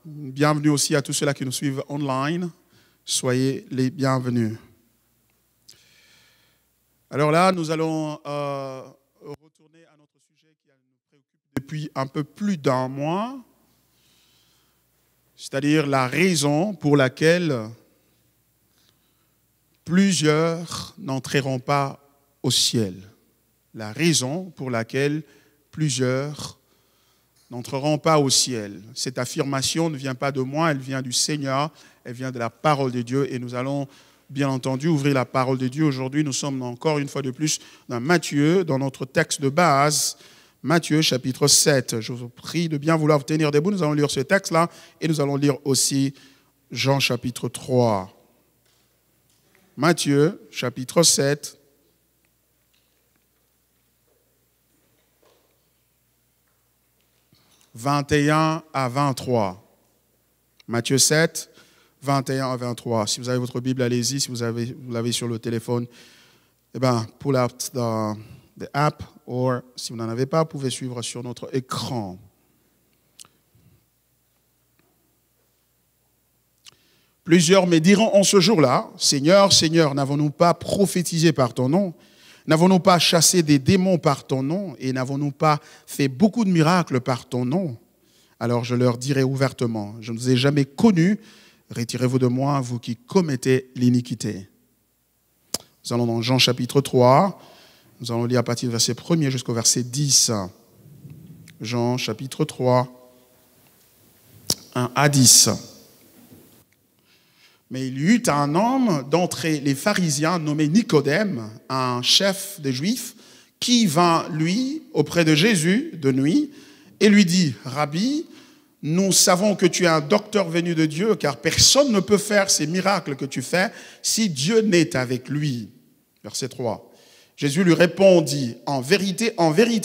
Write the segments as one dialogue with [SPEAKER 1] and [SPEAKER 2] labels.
[SPEAKER 1] bienvenue aussi à tous ceux-là qui nous suivent online. Soyez les bienvenus. Alors là, nous allons retourner à notre sujet qui nous préoccupe depuis un peu plus d'un mois, c'est-à-dire la raison pour laquelle plusieurs n'entreront pas au ciel. La raison pour laquelle plusieurs n'entreront pas au ciel. Cette affirmation ne vient pas de moi, elle vient du Seigneur, elle vient de la parole de Dieu et nous allons bien entendu ouvrir la parole de Dieu. Aujourd'hui, nous sommes encore une fois de plus dans Matthieu, dans notre texte de base, Matthieu chapitre 7. Je vous prie de bien vouloir vous tenir debout. Nous allons lire ce texte-là et nous allons lire aussi Jean chapitre 3. Matthieu chapitre 7. « 21 à 23. Matthieu 7, 21 à 23. Si vous avez votre Bible, allez-y. Si vous l'avez sur le téléphone, pull out the app. Ou si vous n'en avez pas, vous pouvez suivre sur notre écran. Plusieurs me diront en ce jour-là, « Seigneur, Seigneur, n'avons-nous pas prophétisé par ton nom ? N'avons-nous pas chassé des démons par ton nom et n'avons-nous pas fait beaucoup de miracles par ton nom ? Alors je leur dirai ouvertement, je ne vous ai jamais connus, retirez-vous de moi, vous qui commettez l'iniquité. » Nous allons dans Jean chapitre 3, nous allons lire à partir du verset 1er jusqu'au verset 10. Jean chapitre 3, 1 à 10. Mais il y eut un homme d'entre les pharisiens nommé Nicodème, un chef des Juifs, qui vint, lui, auprès de Jésus de nuit, et lui dit, « Rabbi, nous savons que tu es un docteur venu de Dieu, car personne ne peut faire ces miracles que tu fais si Dieu n'est avec lui. » Verset 3. Jésus lui répondit, « En vérité,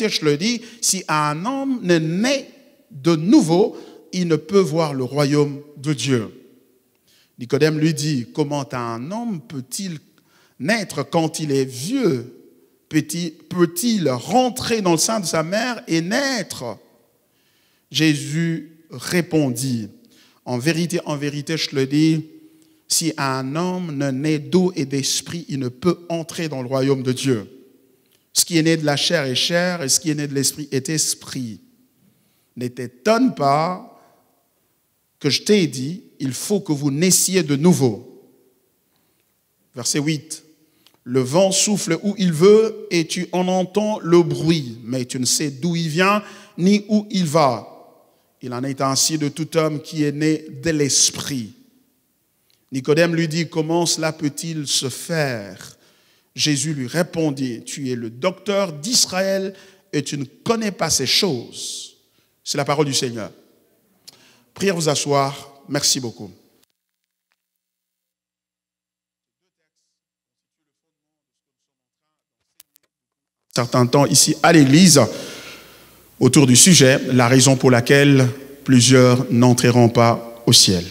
[SPEAKER 1] je le dis, si un homme ne naît de nouveau, il ne peut voir le royaume de Dieu. » Nicodème lui dit, « Comment un homme peut-il naître quand il est vieux? Peut-il rentrer dans le sein de sa mère et naître ?» Jésus répondit, « En vérité, je le dis, si un homme ne naît d'eau et d'esprit, il ne peut entrer dans le royaume de Dieu. Ce qui est né de la chair est chair, et ce qui est né de l'esprit est esprit. Ne t'étonne pas que je t'ai dit, il faut que vous naissiez de nouveau. » Verset 8. « Le vent souffle où il veut et tu en entends le bruit, mais tu ne sais d'où il vient ni où il va. Il en est ainsi de tout homme qui est né de l'esprit. » Nicodème lui dit, « Comment cela peut-il se faire ?» Jésus lui répondit, « Tu es le docteur d'Israël et tu ne connais pas ces choses. » C'est la parole du Seigneur. Priez vous asseoir. Merci beaucoup. Certains temps ici à l'église, autour du sujet, la raison pour laquelle plusieurs n'entreront pas au ciel.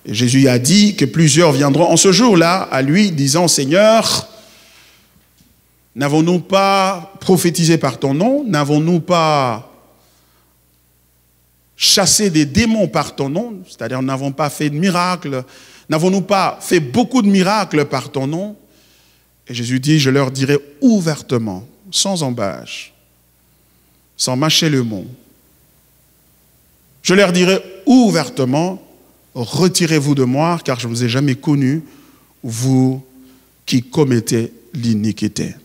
[SPEAKER 1] Et Jésus a dit que plusieurs viendront en ce jour-là à lui disant, « Seigneur, n'avons-nous pas prophétisé par ton nom? N'avons-nous pas chassé des démons par ton nom, c'est-à-dire nous n'avons pas fait de miracles, n'avons-nous pas fait beaucoup de miracles par ton nom? » Et Jésus dit, « Je leur dirai ouvertement, sans embâche, sans mâcher le mot. Je leur dirai ouvertement, retirez-vous de moi, car je ne vous ai jamais connus, vous qui commettez l'iniquité. »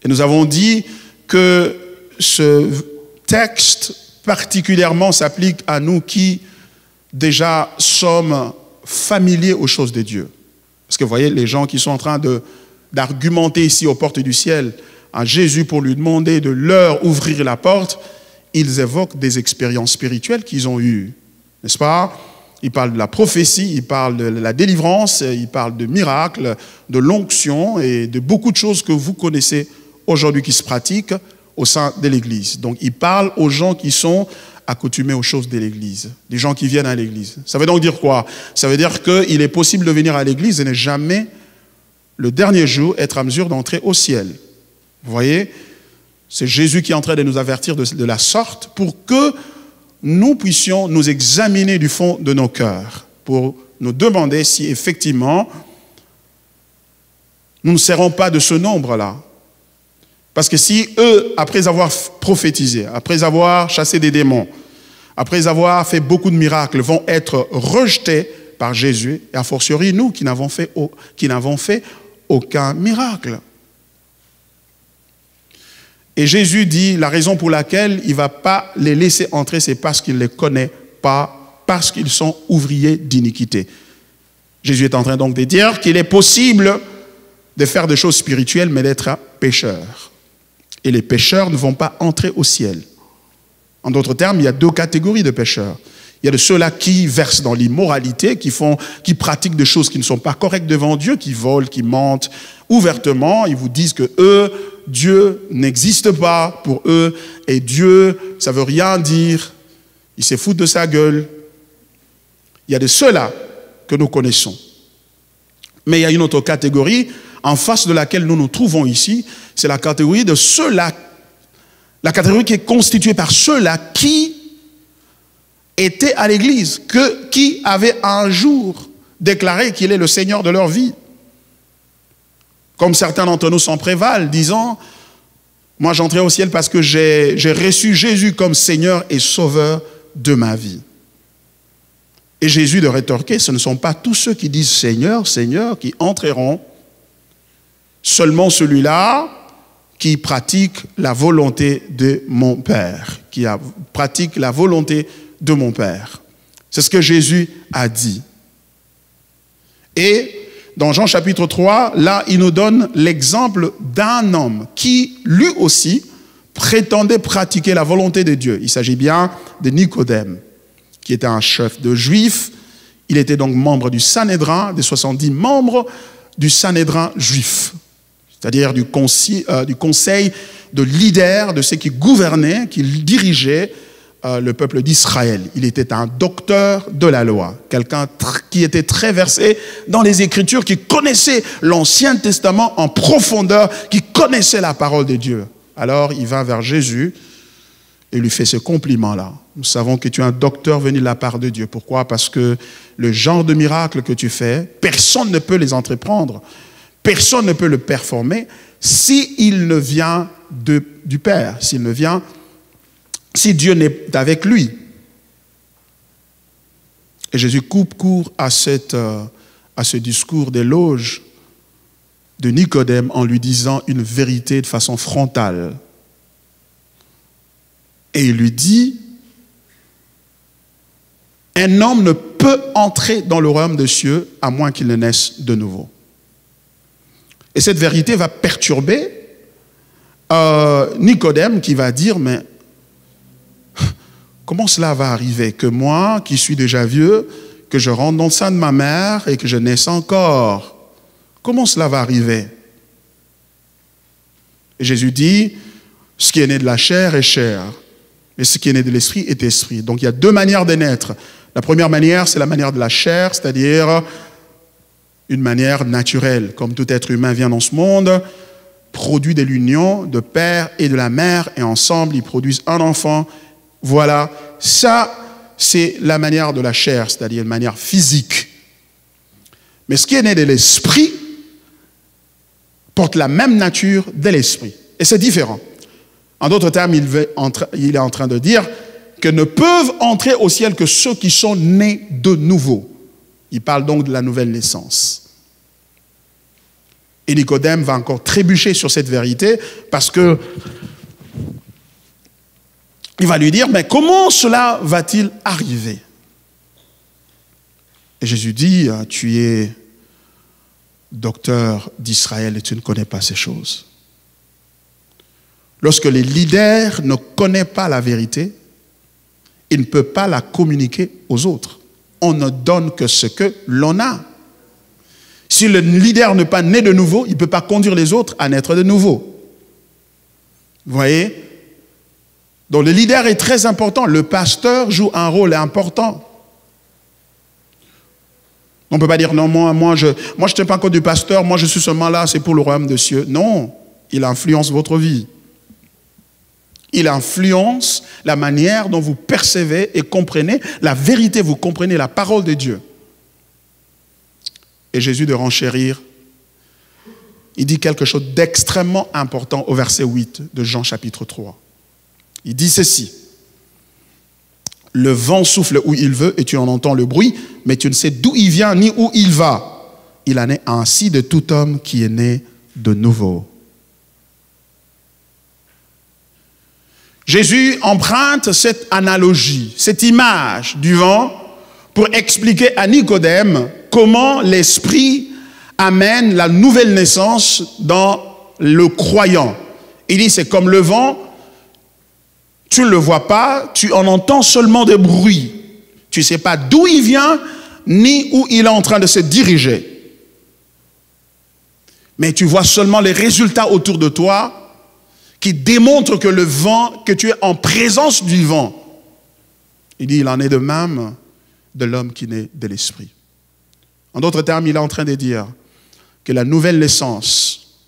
[SPEAKER 1] Et nous avons dit que ce texte particulièrement s'applique à nous qui déjà sommes familiers aux choses de Dieu. Parce que vous voyez, les gens qui sont en train d'argumenter ici aux portes du ciel à Jésus pour lui demander de leur ouvrir la porte, ils évoquent des expériences spirituelles qu'ils ont eues. N'est-ce pas? Ils parlent de la prophétie, ils parlent de la délivrance, ils parlent de miracles, de l'onction et de beaucoup de choses que vous connaissez aujourd'hui qui se pratiquent au sein de l'Église. Donc, il parle aux gens qui sont accoutumés aux choses de l'Église, des gens qui viennent à l'Église. Ça veut donc dire quoi? Ça veut dire qu'il est possible de venir à l'Église et ne jamais, le dernier jour, être à mesure d'entrer au ciel. Vous voyez? C'est Jésus qui est en train de nous avertir de la sorte pour que nous puissions nous examiner du fond de nos cœurs pour nous demander si effectivement nous ne serons pas de ce nombre-là. Parce que si eux, après avoir prophétisé, après avoir chassé des démons, après avoir fait beaucoup de miracles, vont être rejetés par Jésus, et a fortiori nous qui n'avons fait aucun miracle. Et Jésus dit, la raison pour laquelle il ne va pas les laisser entrer, c'est parce qu'il ne les connaît pas, parce qu'ils sont ouvriers d'iniquité. Jésus est en train donc de dire qu'il est possible de faire des choses spirituelles, mais d'être pécheur. Et les pécheurs ne vont pas entrer au ciel. En d'autres termes, il y a deux catégories de pécheurs. Il y a de ceux-là qui versent dans l'immoralité, qui pratiquent des choses qui ne sont pas correctes devant Dieu, qui volent, qui mentent ouvertement. Ils vous disent que eux, Dieu n'existe pas pour eux, et Dieu, ça ne veut rien dire. Il se fout de sa gueule. Il y a de ceux-là que nous connaissons. Mais il y a une autre catégorie, en face de laquelle nous nous trouvons ici, c'est la catégorie de ceux-là, la catégorie qui est constituée par ceux-là qui étaient à l'église, qui avaient un jour déclaré qu'il est le Seigneur de leur vie. Comme certains d'entre nous s'en prévalent, disant, moi j'entrais au ciel parce que j'ai reçu Jésus comme Seigneur et Sauveur de ma vie. Et Jésus de rétorquer, ce ne sont pas tous ceux qui disent Seigneur, Seigneur, qui entreront, seulement celui-là qui pratique la volonté de mon Père, pratique la volonté de mon Père. C'est ce que Jésus a dit. Et dans Jean chapitre 3, là, il nous donne l'exemple d'un homme qui, lui aussi, prétendait pratiquer la volonté de Dieu. Il s'agit bien de Nicodème, qui était un chef de Juifs. Il était donc membre du Sanhédrin, des 70 membres du Sanhédrin juif, c'est-à-dire du conseil de leaders, de ceux qui gouvernaient, qui dirigeaient le peuple d'Israël. Il était un docteur de la loi, quelqu'un qui était très versé dans les Écritures, qui connaissait l'Ancien Testament en profondeur, qui connaissait la parole de Dieu. Alors il va vers Jésus et lui fait ce compliment-là. Nous savons que tu es un docteur venu de la part de Dieu. Pourquoi? Parce que le genre de miracle que tu fais, personne ne peut les entreprendre, personne ne peut le performer s'il ne vient du Père, si Dieu n'est avec lui. Et Jésus coupe court à ce discours d'éloge de Nicodème en lui disant une vérité de façon frontale. Et il lui dit, un homme ne peut entrer dans le royaume des cieux à moins qu'il ne naisse de nouveau. Et cette vérité va perturber Nicodème qui va dire, mais comment cela va arriver que moi, qui suis déjà vieux, que je rentre dans le sein de ma mère et que je naisse encore? Comment cela va arriver? Et Jésus dit, ce qui est né de la chair est chair, et ce qui est né de l'esprit est esprit. Donc il y a deux manières de naître. La première manière, c'est la manière de la chair, c'est-à-dire une manière naturelle. Comme tout être humain vient dans ce monde, produit de l'union de père et de la mère, et ensemble, ils produisent un enfant. Voilà, ça, c'est la manière de la chair, c'est-à-dire une manière physique. Mais ce qui est né de l'esprit porte la même nature de l'esprit. Et c'est différent. En d'autres termes, il est en train de dire que ne peuvent entrer au ciel que ceux qui sont nés de nouveau. Il parle donc de la nouvelle naissance. Et Nicodème va encore trébucher sur cette vérité parce que il va lui dire, mais comment cela va-t-il arriver? Et Jésus dit, tu es docteur d'Israël et tu ne connais pas ces choses. Lorsque les leaders ne connaissent pas la vérité, ils ne peuvent pas la communiquer aux autres. On ne donne que ce que l'on a. Si le leader n'est pas né de nouveau, il ne peut pas conduire les autres à naître de nouveau. Vous voyez? Donc le leader est très important. Le pasteur joue un rôle important. On ne peut pas dire, non, moi je ne tiens pas compte du pasteur, moi je suis seulement là, c'est pour le royaume des cieux. Non, il influence votre vie. Il influence la manière dont vous percevez et comprenez la vérité, vous comprenez la parole de Dieu. Et Jésus de renchérir, il dit quelque chose d'extrêmement important au verset 8 de Jean chapitre 3. Il dit ceci: le vent souffle où il veut et tu en entends le bruit, mais tu ne sais d'où il vient ni où il va. Il en est ainsi de tout homme qui est né de nouveau. Jésus emprunte cette analogie, cette image du vent pour expliquer à Nicodème comment l'Esprit amène la nouvelle naissance dans le croyant. Il dit c'est comme le vent, tu ne le vois pas, tu en entends seulement des bruits. Tu ne sais pas d'où il vient ni où il est en train de se diriger. Mais tu vois seulement les résultats autour de toi qui démontre que le vent, que tu es en présence du vent. Il dit, il en est de même de l'homme qui naît de l'esprit. En d'autres termes, il est en train de dire que la nouvelle naissance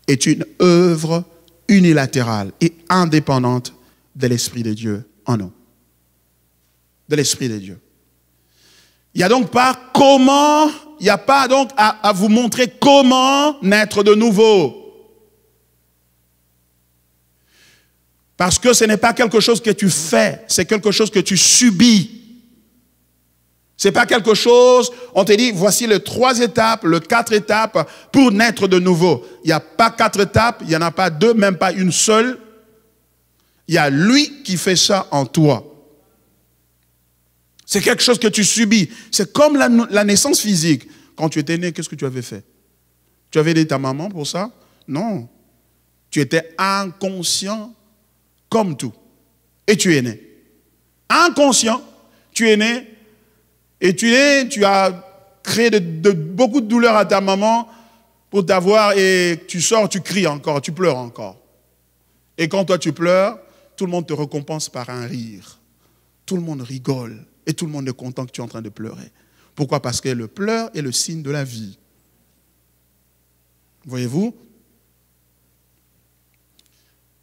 [SPEAKER 1] est une œuvre unilatérale et indépendante de l'Esprit de Dieu en nous. De l'Esprit de Dieu. Il n'y a donc pas comment, il n'y a pas donc à vous montrer comment naître de nouveau. Parce que ce n'est pas quelque chose que tu fais, c'est quelque chose que tu subis. Ce n'est pas quelque chose, on te dit, voici les 3 étapes, les 4 étapes pour naître de nouveau. Il n'y a pas 4 étapes, il n'y en a pas 2, même pas une seule. Il y a lui qui fait ça en toi. C'est quelque chose que tu subis. C'est comme la naissance physique. Quand tu étais né, qu'est-ce que tu avais fait? Tu avais aidé ta maman pour ça? Non. Tu étais inconscient comme tout. Et tu es né. Inconscient, tu es né. Et tu as créé beaucoup de douleurs à ta maman pour t'avoir. Et tu sors, tu cries encore, tu pleures encore. Et quand toi tu pleures, tout le monde te récompense par un rire. Tout le monde rigole. Et tout le monde est content que tu es en train de pleurer. Pourquoi? Parce que le pleur est le signe de la vie. Voyez-vous?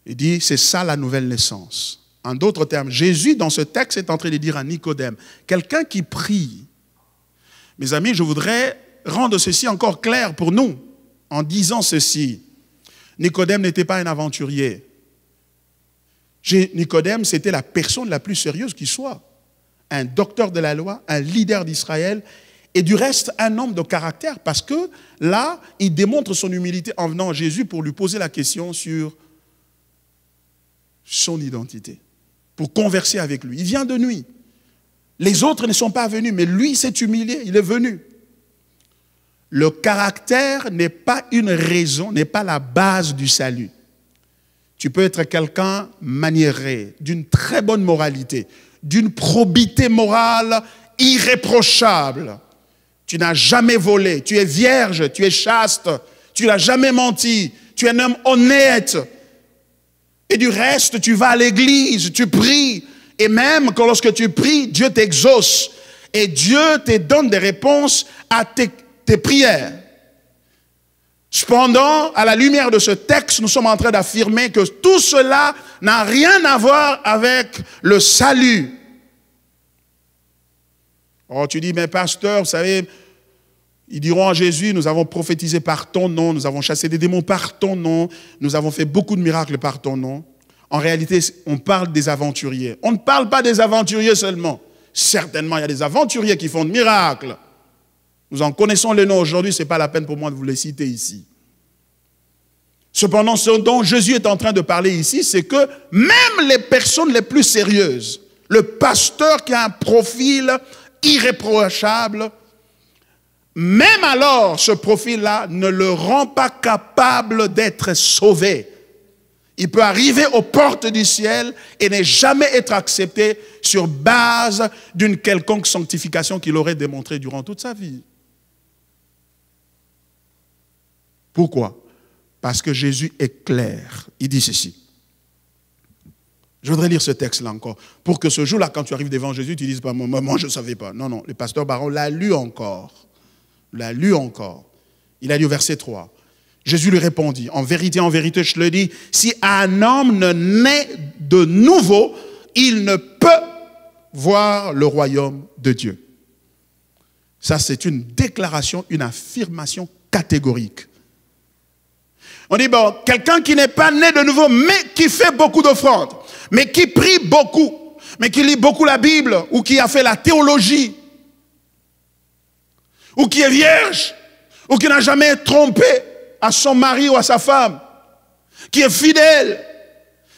[SPEAKER 1] Il dit, c'est ça la nouvelle naissance. En d'autres termes, Jésus, dans ce texte, est en train de dire à Nicodème, quelqu'un qui prie. Mes amis, je voudrais rendre ceci encore clair pour nous, en disant ceci. Nicodème n'était pas un aventurier. Nicodème, c'était la personne la plus sérieuse qui soit. Un docteur de la loi, un leader d'Israël, et du reste, un homme de caractère, parce que là, il démontre son humilité en venant à Jésus pour lui poser la question sur son identité, pour converser avec lui. Il vient de nuit. Les autres ne sont pas venus, mais lui s'est humilié, il est venu. Le caractère n'est pas une raison, n'est pas la base du salut. Tu peux être quelqu'un maniéré, d'une très bonne moralité, d'une probité morale irréprochable. Tu n'as jamais volé, tu es vierge, tu es chaste, tu n'as jamais menti, tu es un homme honnête. Et du reste, tu vas à l'église, tu pries. Et même quand lorsque tu pries, Dieu t'exauce. Et Dieu te donne des réponses à tes prières. Cependant, à la lumière de ce texte, nous sommes en train d'affirmer que tout cela n'a rien à voir avec le salut. Oh, tu dis, mais pasteur, vous savez, ils diront à Jésus, nous avons prophétisé par ton nom, nous avons chassé des démons par ton nom, nous avons fait beaucoup de miracles par ton nom. En réalité, on parle des aventuriers. On ne parle pas des aventuriers seulement. Certainement, il y a des aventuriers qui font de miracles. Nous en connaissons les noms aujourd'hui, ce n'est pas la peine pour moi de vous les citer ici. Cependant, ce dont Jésus est en train de parler ici, c'est que même les personnes les plus sérieuses, le pasteur qui a un profil irréprochable, même alors, ce profil-là ne le rend pas capable d'être sauvé. Il peut arriver aux portes du ciel et ne jamais être accepté sur base d'une quelconque sanctification qu'il aurait démontrée durant toute sa vie. Pourquoi? Parce que Jésus est clair. Il dit ceci. Je voudrais lire ce texte-là encore. Pour que ce jour-là, quand tu arrives devant Jésus, tu ne dises pas, moi je ne savais pas. Non, non, le pasteur Baron l'a lu encore. L'a lu encore. Il a lu au verset 3. Jésus lui répondit, en vérité, je le dis, si un homme ne naît de nouveau, il ne peut voir le royaume de Dieu. Ça, c'est une déclaration, une affirmation catégorique. On dit, bon, quelqu'un qui n'est pas né de nouveau, mais qui fait beaucoup d'offrandes, mais qui prie beaucoup, mais qui lit beaucoup la Bible, ou qui a fait la théologie, ou qui est vierge, ou qui n'a jamais trompé à son mari ou à sa femme, qui est fidèle,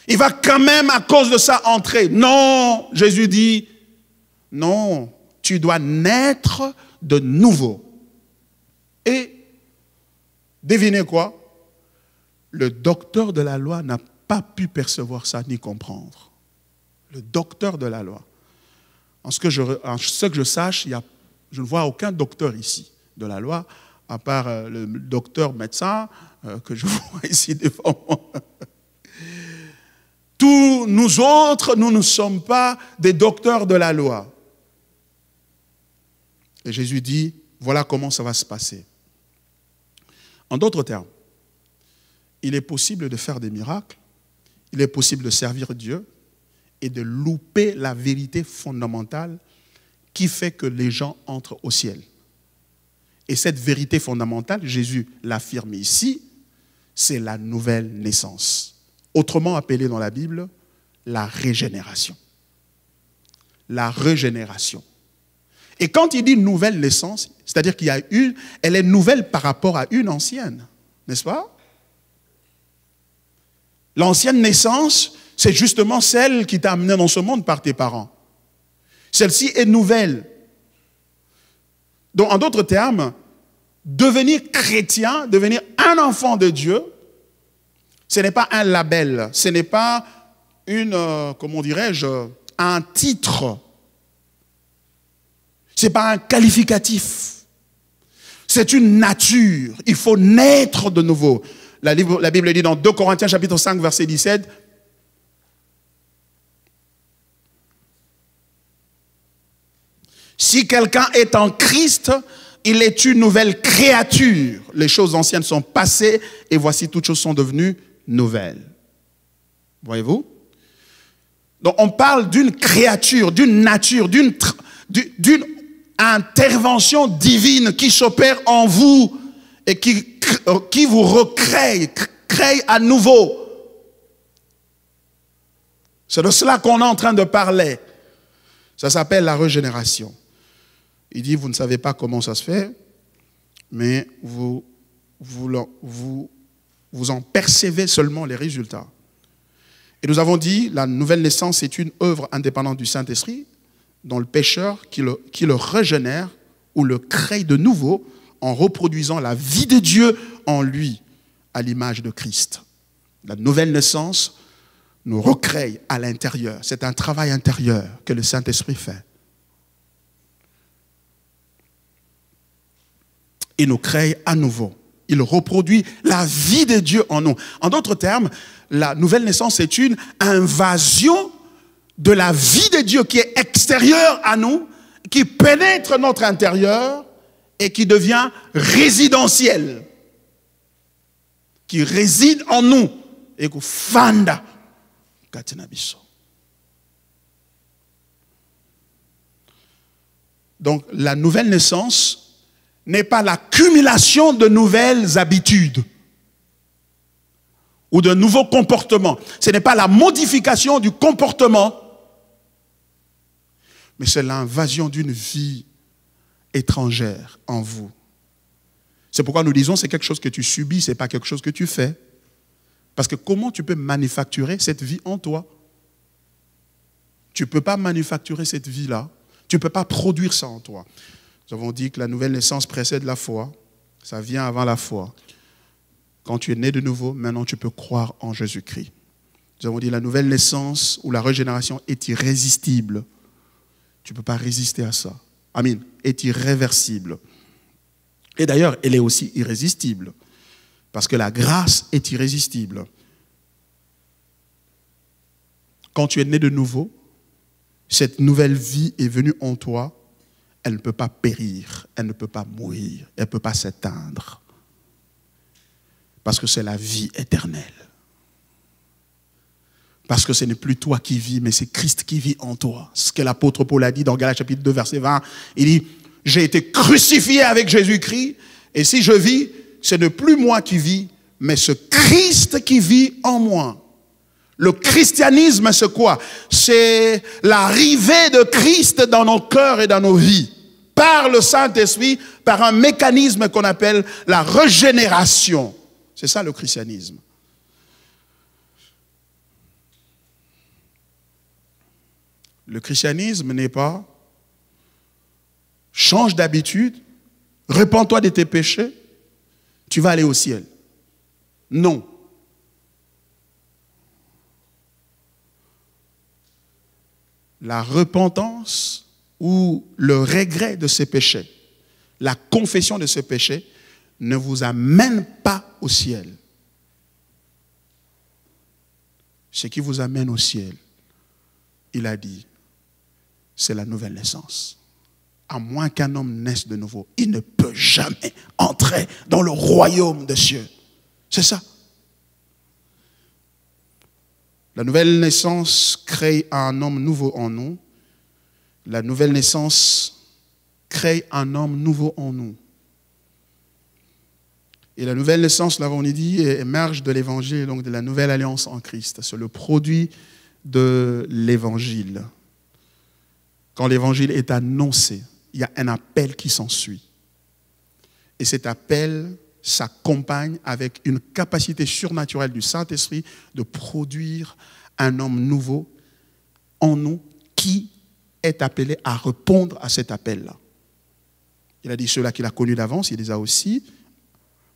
[SPEAKER 1] il va quand même à cause de ça entrer. Non, Jésus dit, non, tu dois naître de nouveau. Et devinez quoi? Le docteur de la loi n'a pas pu percevoir ça ni comprendre. Le docteur de la loi. En ce que je sache, je ne vois aucun docteur ici de la loi, à part le docteur médecin que je vois ici devant moi. Tous nous autres, nous ne sommes pas des docteurs de la loi. Et Jésus dit, voilà comment ça va se passer. En d'autres termes, il est possible de faire des miracles, il est possible de servir Dieu et de louper la vérité fondamentale qui fait que les gens entrent au ciel. Et cette vérité fondamentale, Jésus l'affirme ici, c'est la nouvelle naissance. Autrement appelée dans la Bible, la régénération. La régénération. Et quand il dit nouvelle naissance, c'est-à-dire qu'il y a une, elle est nouvelle par rapport à une ancienne, n'est-ce pas? L'ancienne naissance, c'est justement celle qui t'a amené dans ce monde par tes parents. Celle-ci est nouvelle. Donc, en d'autres termes, devenir chrétien, devenir un enfant de Dieu, ce n'est pas un label, ce n'est pas comment dirais-je, un titre. Ce n'est pas un qualificatif. C'est une nature. Il faut naître de nouveau. La Bible dit dans 2 Corinthiens chapitre 5, verset 17, si quelqu'un est en Christ, il est une nouvelle créature. Les choses anciennes sont passées et voici toutes choses sont devenues nouvelles. Voyez-vous? Donc on parle d'une créature, d'une nature, d'une intervention divine qui s'opère en vous et qui vous recrée, crée à nouveau. C'est de cela qu'on est en train de parler. Ça s'appelle la régénération. Il dit, vous ne savez pas comment ça se fait, mais vous en percevez seulement les résultats. Et nous avons dit, la nouvelle naissance est une œuvre indépendante du Saint-Esprit, dont le pécheur qui le régénère ou le crée de nouveau en reproduisant la vie de Dieu en lui, à l'image de Christ. La nouvelle naissance nous recrée à l'intérieur. C'est un travail intérieur que le Saint-Esprit fait. Il nous crée à nouveau. Il reproduit la vie de Dieu en nous. En d'autres termes, la nouvelle naissance est une invasion de la vie de Dieu qui est extérieure à nous, qui pénètre notre intérieur et qui devient résidentielle, qui réside en nous et qui fanda. Donc la nouvelle naissance n'est pas l'accumulation de nouvelles habitudes ou de nouveaux comportements. Ce n'est pas la modification du comportement, mais c'est l'invasion d'une vie étrangère en vous. C'est pourquoi nous disons c'est quelque chose que tu subis, ce n'est pas quelque chose que tu fais. Parce que comment tu peux manufacturer cette vie en toi? Tu ne peux pas manufacturer cette vie-là. Tu ne peux pas produire ça en toi. Nous avons dit que la nouvelle naissance précède la foi. Ça vient avant la foi. Quand tu es né de nouveau, maintenant tu peux croire en Jésus-Christ. Nous avons dit que la nouvelle naissance ou la régénération est irrésistible. Tu ne peux pas résister à ça. Amen. Est irréversible. Et d'ailleurs, elle est aussi irrésistible. Parce que la grâce est irrésistible. Quand tu es né de nouveau, cette nouvelle vie est venue en toi. Elle ne peut pas périr, elle ne peut pas mourir, elle ne peut pas s'éteindre. Parce que c'est la vie éternelle. Parce que ce n'est plus toi qui vis, mais c'est Christ qui vit en toi. Ce que l'apôtre Paul a dit dans Galates chapitre 2, verset 20. Il dit, j'ai été crucifié avec Jésus-Christ, et si je vis, ce n'est plus moi qui vis, mais ce Christ qui vit en moi. Le christianisme, c'est quoi? C'est l'arrivée de Christ dans nos cœurs et dans nos vies. Par le Saint-Esprit, par un mécanisme qu'on appelle la régénération. C'est ça le christianisme. Le christianisme n'est pas change d'habitude, repens-toi de tes péchés, tu vas aller au ciel. Non. La repentance ou le regret de ses péchés, la confession de ses péchés ne vous amène pas au ciel. Ce qui vous amène au ciel, il a dit, c'est la nouvelle naissance. À moins qu'un homme naisse de nouveau, il ne peut jamais entrer dans le royaume des cieux. C'est ça. La nouvelle naissance crée un homme nouveau en nous. La nouvelle naissance crée un homme nouveau en nous. Et la nouvelle naissance, l'avons dit, émerge de l'évangile, donc de la nouvelle alliance en Christ. C'est le produit de l'évangile. Quand l'évangile est annoncé, il y a un appel qui s'ensuit. Et cet appel s'accompagne avec une capacité surnaturelle du Saint-Esprit de produire un homme nouveau en nous qui est appelé à répondre à cet appel-là. Il a dit ceux-là qu'il a connus d'avance, il les a aussi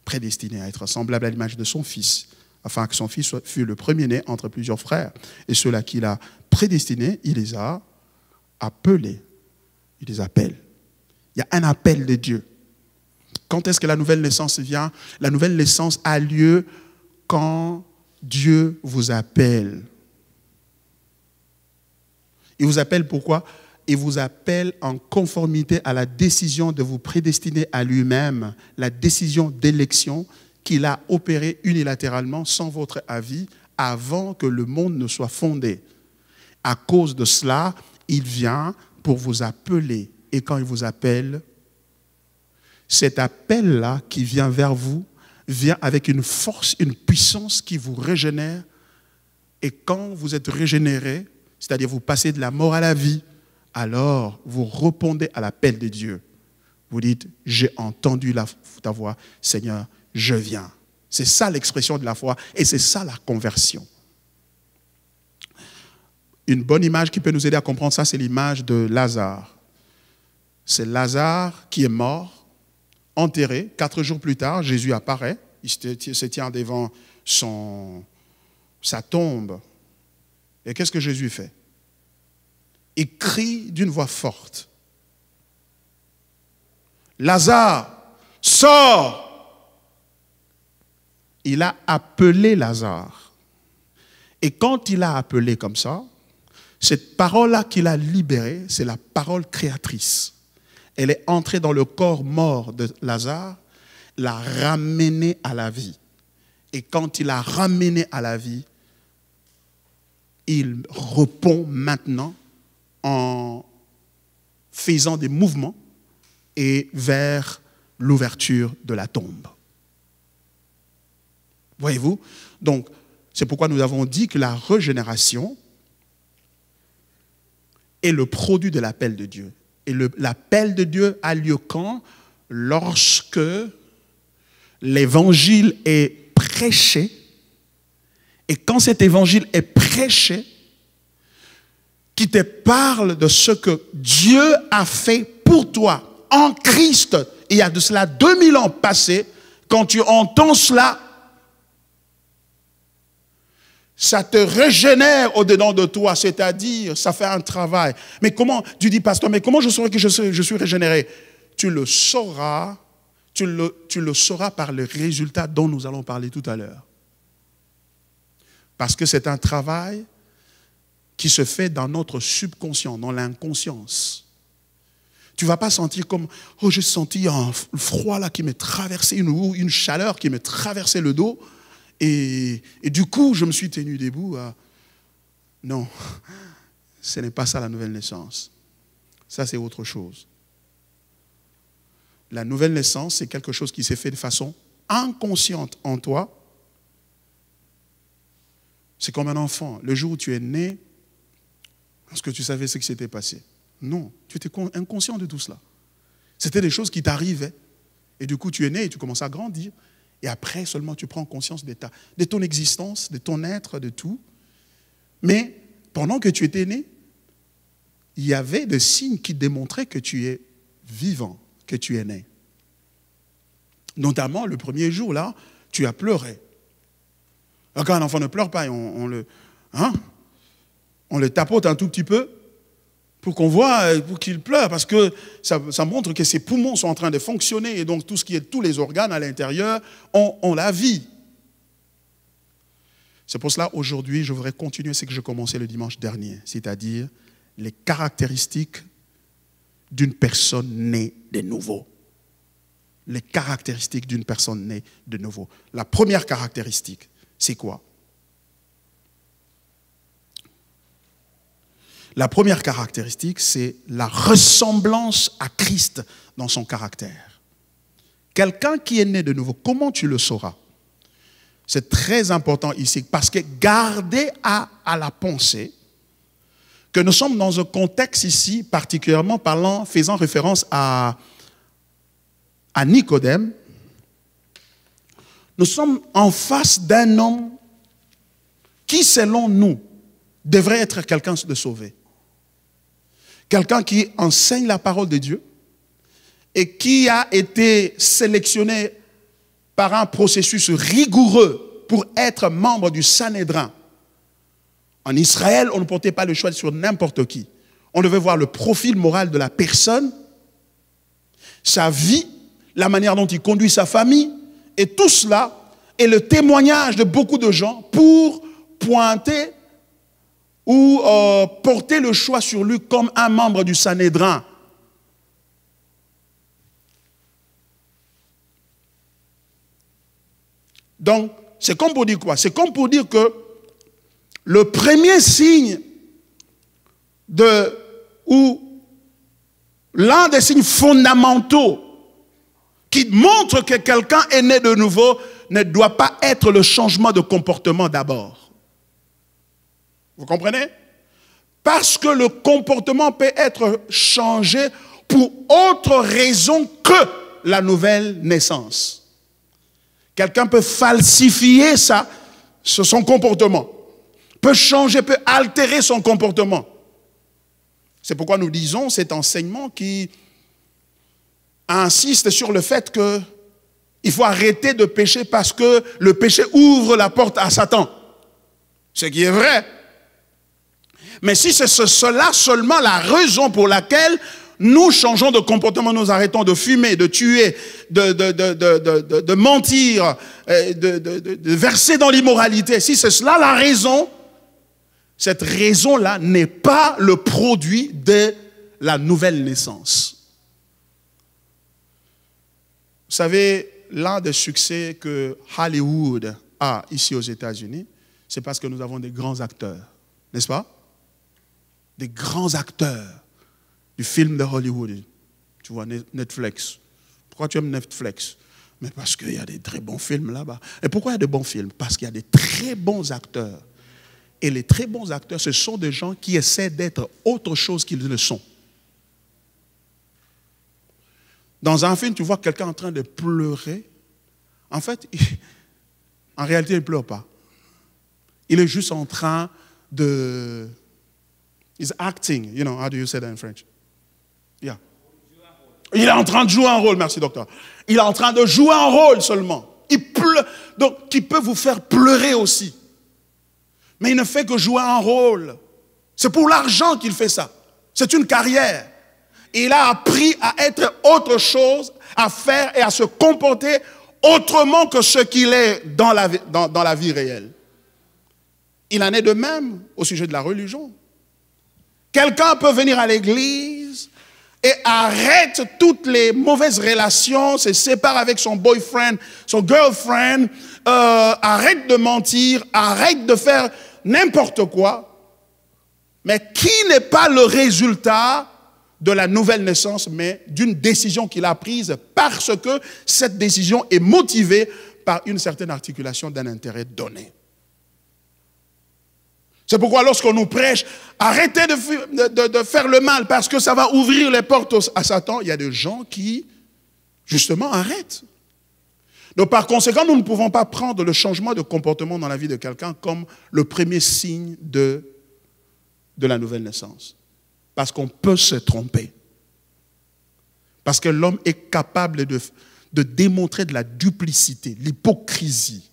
[SPEAKER 1] prédestinés à être semblables à l'image de son Fils, afin que son Fils fût le premier-né entre plusieurs frères. Et ceux-là qu'il a prédestinés, il les a appelés. Il les appelle. Il y a un appel de Dieu. Quand est-ce que la nouvelle naissance vient? La nouvelle naissance a lieu quand Dieu vous appelle. Il vous appelle pourquoi? Il vous appelle en conformité à la décision de vous prédestiner à lui-même, la décision d'élection qu'il a opérée unilatéralement sans votre avis avant que le monde ne soit fondé. À cause de cela, il vient pour vous appeler. Et quand il vous appelle, cet appel-là qui vient vers vous, vient avec une force, une puissance qui vous régénère. Et quand vous êtes régénéré, c'est-à-dire vous passez de la mort à la vie, alors vous répondez à l'appel de Dieu. Vous dites, j'ai entendu ta voix, Seigneur, je viens. C'est ça l'expression de la foi et c'est ça la conversion. Une bonne image qui peut nous aider à comprendre ça, c'est l'image de Lazare. C'est Lazare qui est mort, enterré. 4 jours plus tard, Jésus apparaît. Il se tient devant sa tombe. Et qu'est-ce que Jésus fait? Il crie d'une voix forte. Lazare, sors! Il a appelé Lazare. Et quand il a appelé comme ça, cette parole-là qu'il a libérée, c'est la parole créatrice. Elle est entrée dans le corps mort de Lazare, l'a ramené à la vie. Et quand il l'a ramené à la vie, il répond maintenant en faisant des mouvements et vers l'ouverture de la tombe. Voyez-vous? Donc, c'est pourquoi nous avons dit que la régénération est le produit de l'appel de Dieu. Et l'appel de Dieu a lieu quand? Lorsque l'évangile est prêché. Et quand cet évangile est prêché, qui te parle de ce que Dieu a fait pour toi en Christ, il y a de cela 2000 ans passés, quand tu entends cela, ça te régénère au-dedans de toi, c'est-à-dire, ça fait un travail. Mais comment, tu dis, pasteur, mais comment je saurai que je suis régénéré? Tu le sauras, tu le sauras par le résultat dont nous allons parler tout à l'heure. Parce que c'est un travail qui se fait dans notre subconscient, dans l'inconscience. Tu ne vas pas sentir comme, oh, j'ai senti un froid là qui m'est traversé, une chaleur qui m'est traversé le dos. Et du coup, je me suis tenu debout. Non, ce n'est pas ça la nouvelle naissance. Ça, c'est autre chose. La nouvelle naissance, c'est quelque chose qui s'est fait de façon inconsciente en toi. C'est comme un enfant. Le jour où tu es né, est-ce que tu savais ce qui s'était passé? Non, tu étais inconscient de tout cela. C'était des choses qui t'arrivaient. Et du coup, tu es né et tu commences à grandir. Et après, seulement, tu prends conscience de ton existence, de ton être, de tout. Mais pendant que tu étais né, il y avait des signes qui démontraient que tu es vivant, que tu es né. Notamment, le premier jour, là, tu as pleuré. Alors, quand un enfant ne pleure pas, on le tapote un tout petit peu pour qu'on voit, pour qu'il pleure, parce que ça montre que ses poumons sont en train de fonctionner et donc tous les organes à l'intérieur ont la vie. C'est pour cela, aujourd'hui, je voudrais continuer ce que j'ai commencé le dimanche dernier, c'est-à-dire les caractéristiques d'une personne née de nouveau. Les caractéristiques d'une personne née de nouveau. La première caractéristique, c'est quoi? La première caractéristique, c'est la ressemblance à Christ dans son caractère. Quelqu'un qui est né de nouveau, comment tu le sauras? C'est très important ici, parce que gardez à la pensée que nous sommes dans un contexte ici, particulièrement faisant référence à Nicodème. Nous sommes en face d'un homme qui, selon nous, devrait être quelqu'un de sauvé. Quelqu'un qui enseigne la parole de Dieu et qui a été sélectionné par un processus rigoureux pour être membre du Sanhédrin. En Israël, on ne portait pas le choix sur n'importe qui. On devait voir le profil moral de la personne, sa vie, la manière dont il conduit sa famille, et tout cela est le témoignage de beaucoup de gens pour pointer ou porter le choix sur lui comme un membre du Sanhédrin. Donc, c'est comme pour dire quoi? C'est comme pour dire que le premier signe ou l'un des signes fondamentaux qui montre que quelqu'un est né de nouveau ne doit pas être le changement de comportement d'abord. Vous comprenez? Parce que le comportement peut être changé pour autre raison que la nouvelle naissance. Quelqu'un peut falsifier son comportement, peut changer, peut altérer son comportement. C'est pourquoi nous disons cet enseignement qui insiste sur le fait qu'il faut arrêter de pécher parce que le péché ouvre la porte à Satan. Ce qui est vrai. Mais si c'est cela seulement la raison pour laquelle nous changeons de comportement, nous arrêtons de fumer, de tuer, de mentir, de verser dans l'immoralité. Si c'est cela la raison, cette raison-là n'est pas le produit de la nouvelle naissance. Vous savez, l'un des succès que Hollywood a ici aux États-Unis, c'est parce que nous avons des grands acteurs, n'est-ce pas? Des grands acteurs du film de Hollywood. Tu vois, Netflix. Pourquoi tu aimes Netflix? Mais parce qu'il y a des très bons films là-bas. Et pourquoi il y a de bons films? Parce qu'il y a des très bons acteurs. Et les très bons acteurs, ce sont des gens qui essaient d'être autre chose qu'ils ne sont. Dans un film, tu vois quelqu'un en train de pleurer. En fait, en réalité, il ne pleure pas. Il est juste en train de... He's acting. You know, how do you say that in French? Yeah. Il est en train de jouer un rôle, merci docteur. Il est en train de jouer un rôle seulement. Il pleure, donc qui peut vous faire pleurer aussi. Mais il ne fait que jouer un rôle. C'est pour l'argent qu'il fait ça. C'est une carrière. Et il a appris à être autre chose, à faire et à se comporter autrement que ce qu'il est dans la vie réelle. Il en est de même au sujet de la religion. Quelqu'un peut venir à l'église, et arrête toutes les mauvaises relations, se sépare avec son boyfriend, son girlfriend, arrête de mentir, arrête de faire n'importe quoi, mais qui n'est pas le résultat de la nouvelle naissance, mais d'une décision qu'il a prise parce que cette décision est motivée par une certaine articulation d'un intérêt donné. C'est pourquoi lorsqu'on nous prêche, arrêtez de faire le mal parce que ça va ouvrir les portes à Satan, il y a des gens qui, justement, arrêtent. Donc par conséquent, nous ne pouvons pas prendre le changement de comportement dans la vie de quelqu'un comme le premier signe de la nouvelle naissance. Parce qu'on peut se tromper. Parce que l'homme est capable de démontrer de la duplicité, l'hypocrisie.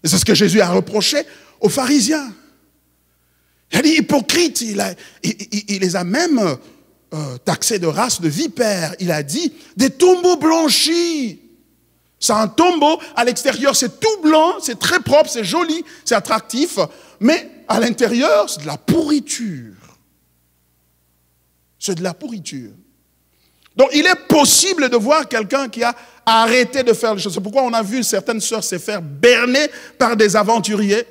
[SPEAKER 1] Et c'est ce que Jésus a reproché aux pharisiens. Il a dit hypocrite, il les a même taxés de race de vipères. Il a dit des tombeaux blanchis. C'est un tombeau, à l'extérieur c'est tout blanc, c'est très propre, c'est joli, c'est attractif, mais à l'intérieur c'est de la pourriture. C'est de la pourriture. Donc il est possible de voir quelqu'un qui a arrêté de faire les choses. C'est pourquoi on a vu certaines sœurs se faire berner par des aventuriers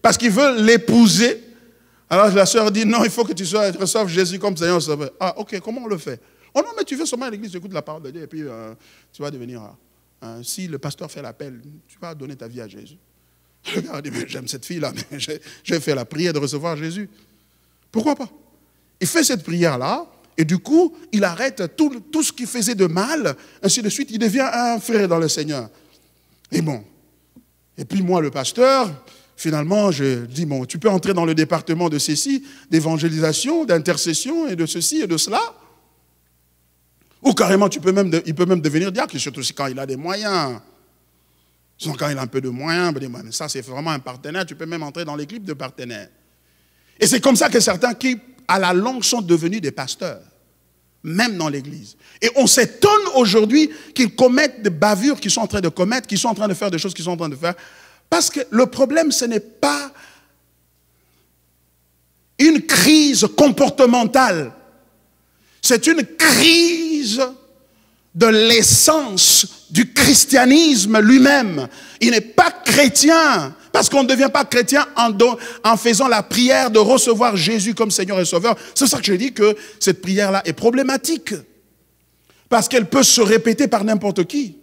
[SPEAKER 1] parce qu'ils veulent l'épouser. Alors la sœur dit non, il faut que tu reçoives Jésus comme Seigneur Sauveur. Ah ok, comment on le fait? Oh non, mais tu veux seulement à l'église, tu écoutes la parole de Dieu et puis tu vas devenir... si le pasteur fait l'appel, tu vas donner ta vie à Jésus. Le gars dit, mais j'aime cette fille-là, mais j'ai fait la prière de recevoir Jésus. Pourquoi pas? Il fait cette prière-là, et du coup, il arrête tout ce qu'il faisait de mal, ainsi de suite, il devient un frère dans le Seigneur. Et bon, et puis moi, le pasteur, finalement, je dis, bon, tu peux entrer dans le département de ceci, d'évangélisation, d'intercession, et de ceci et de cela. Ou carrément, il peut même devenir diacre, surtout quand il a des moyens. Sinon, quand il a un peu de moyens, ça c'est vraiment un partenaire, tu peux même entrer dans l'équipe de partenaires. Et c'est comme ça que certains qui, à la longue, sont devenus des pasteurs, même dans l'église. Et on s'étonne aujourd'hui qu'ils commettent des bavures qu'ils sont en train de commettre, qu'ils sont en train de faire des choses qu'ils sont en train de faire. Parce que le problème, ce n'est pas une crise comportementale. C'est une crise de l'essence du christianisme lui-même. Il n'est pas chrétien, parce qu'on ne devient pas chrétien en faisant la prière de recevoir Jésus comme Seigneur et Sauveur. C'est ça que je dis que cette prière-là est problématique, parce qu'elle peut se répéter par n'importe qui.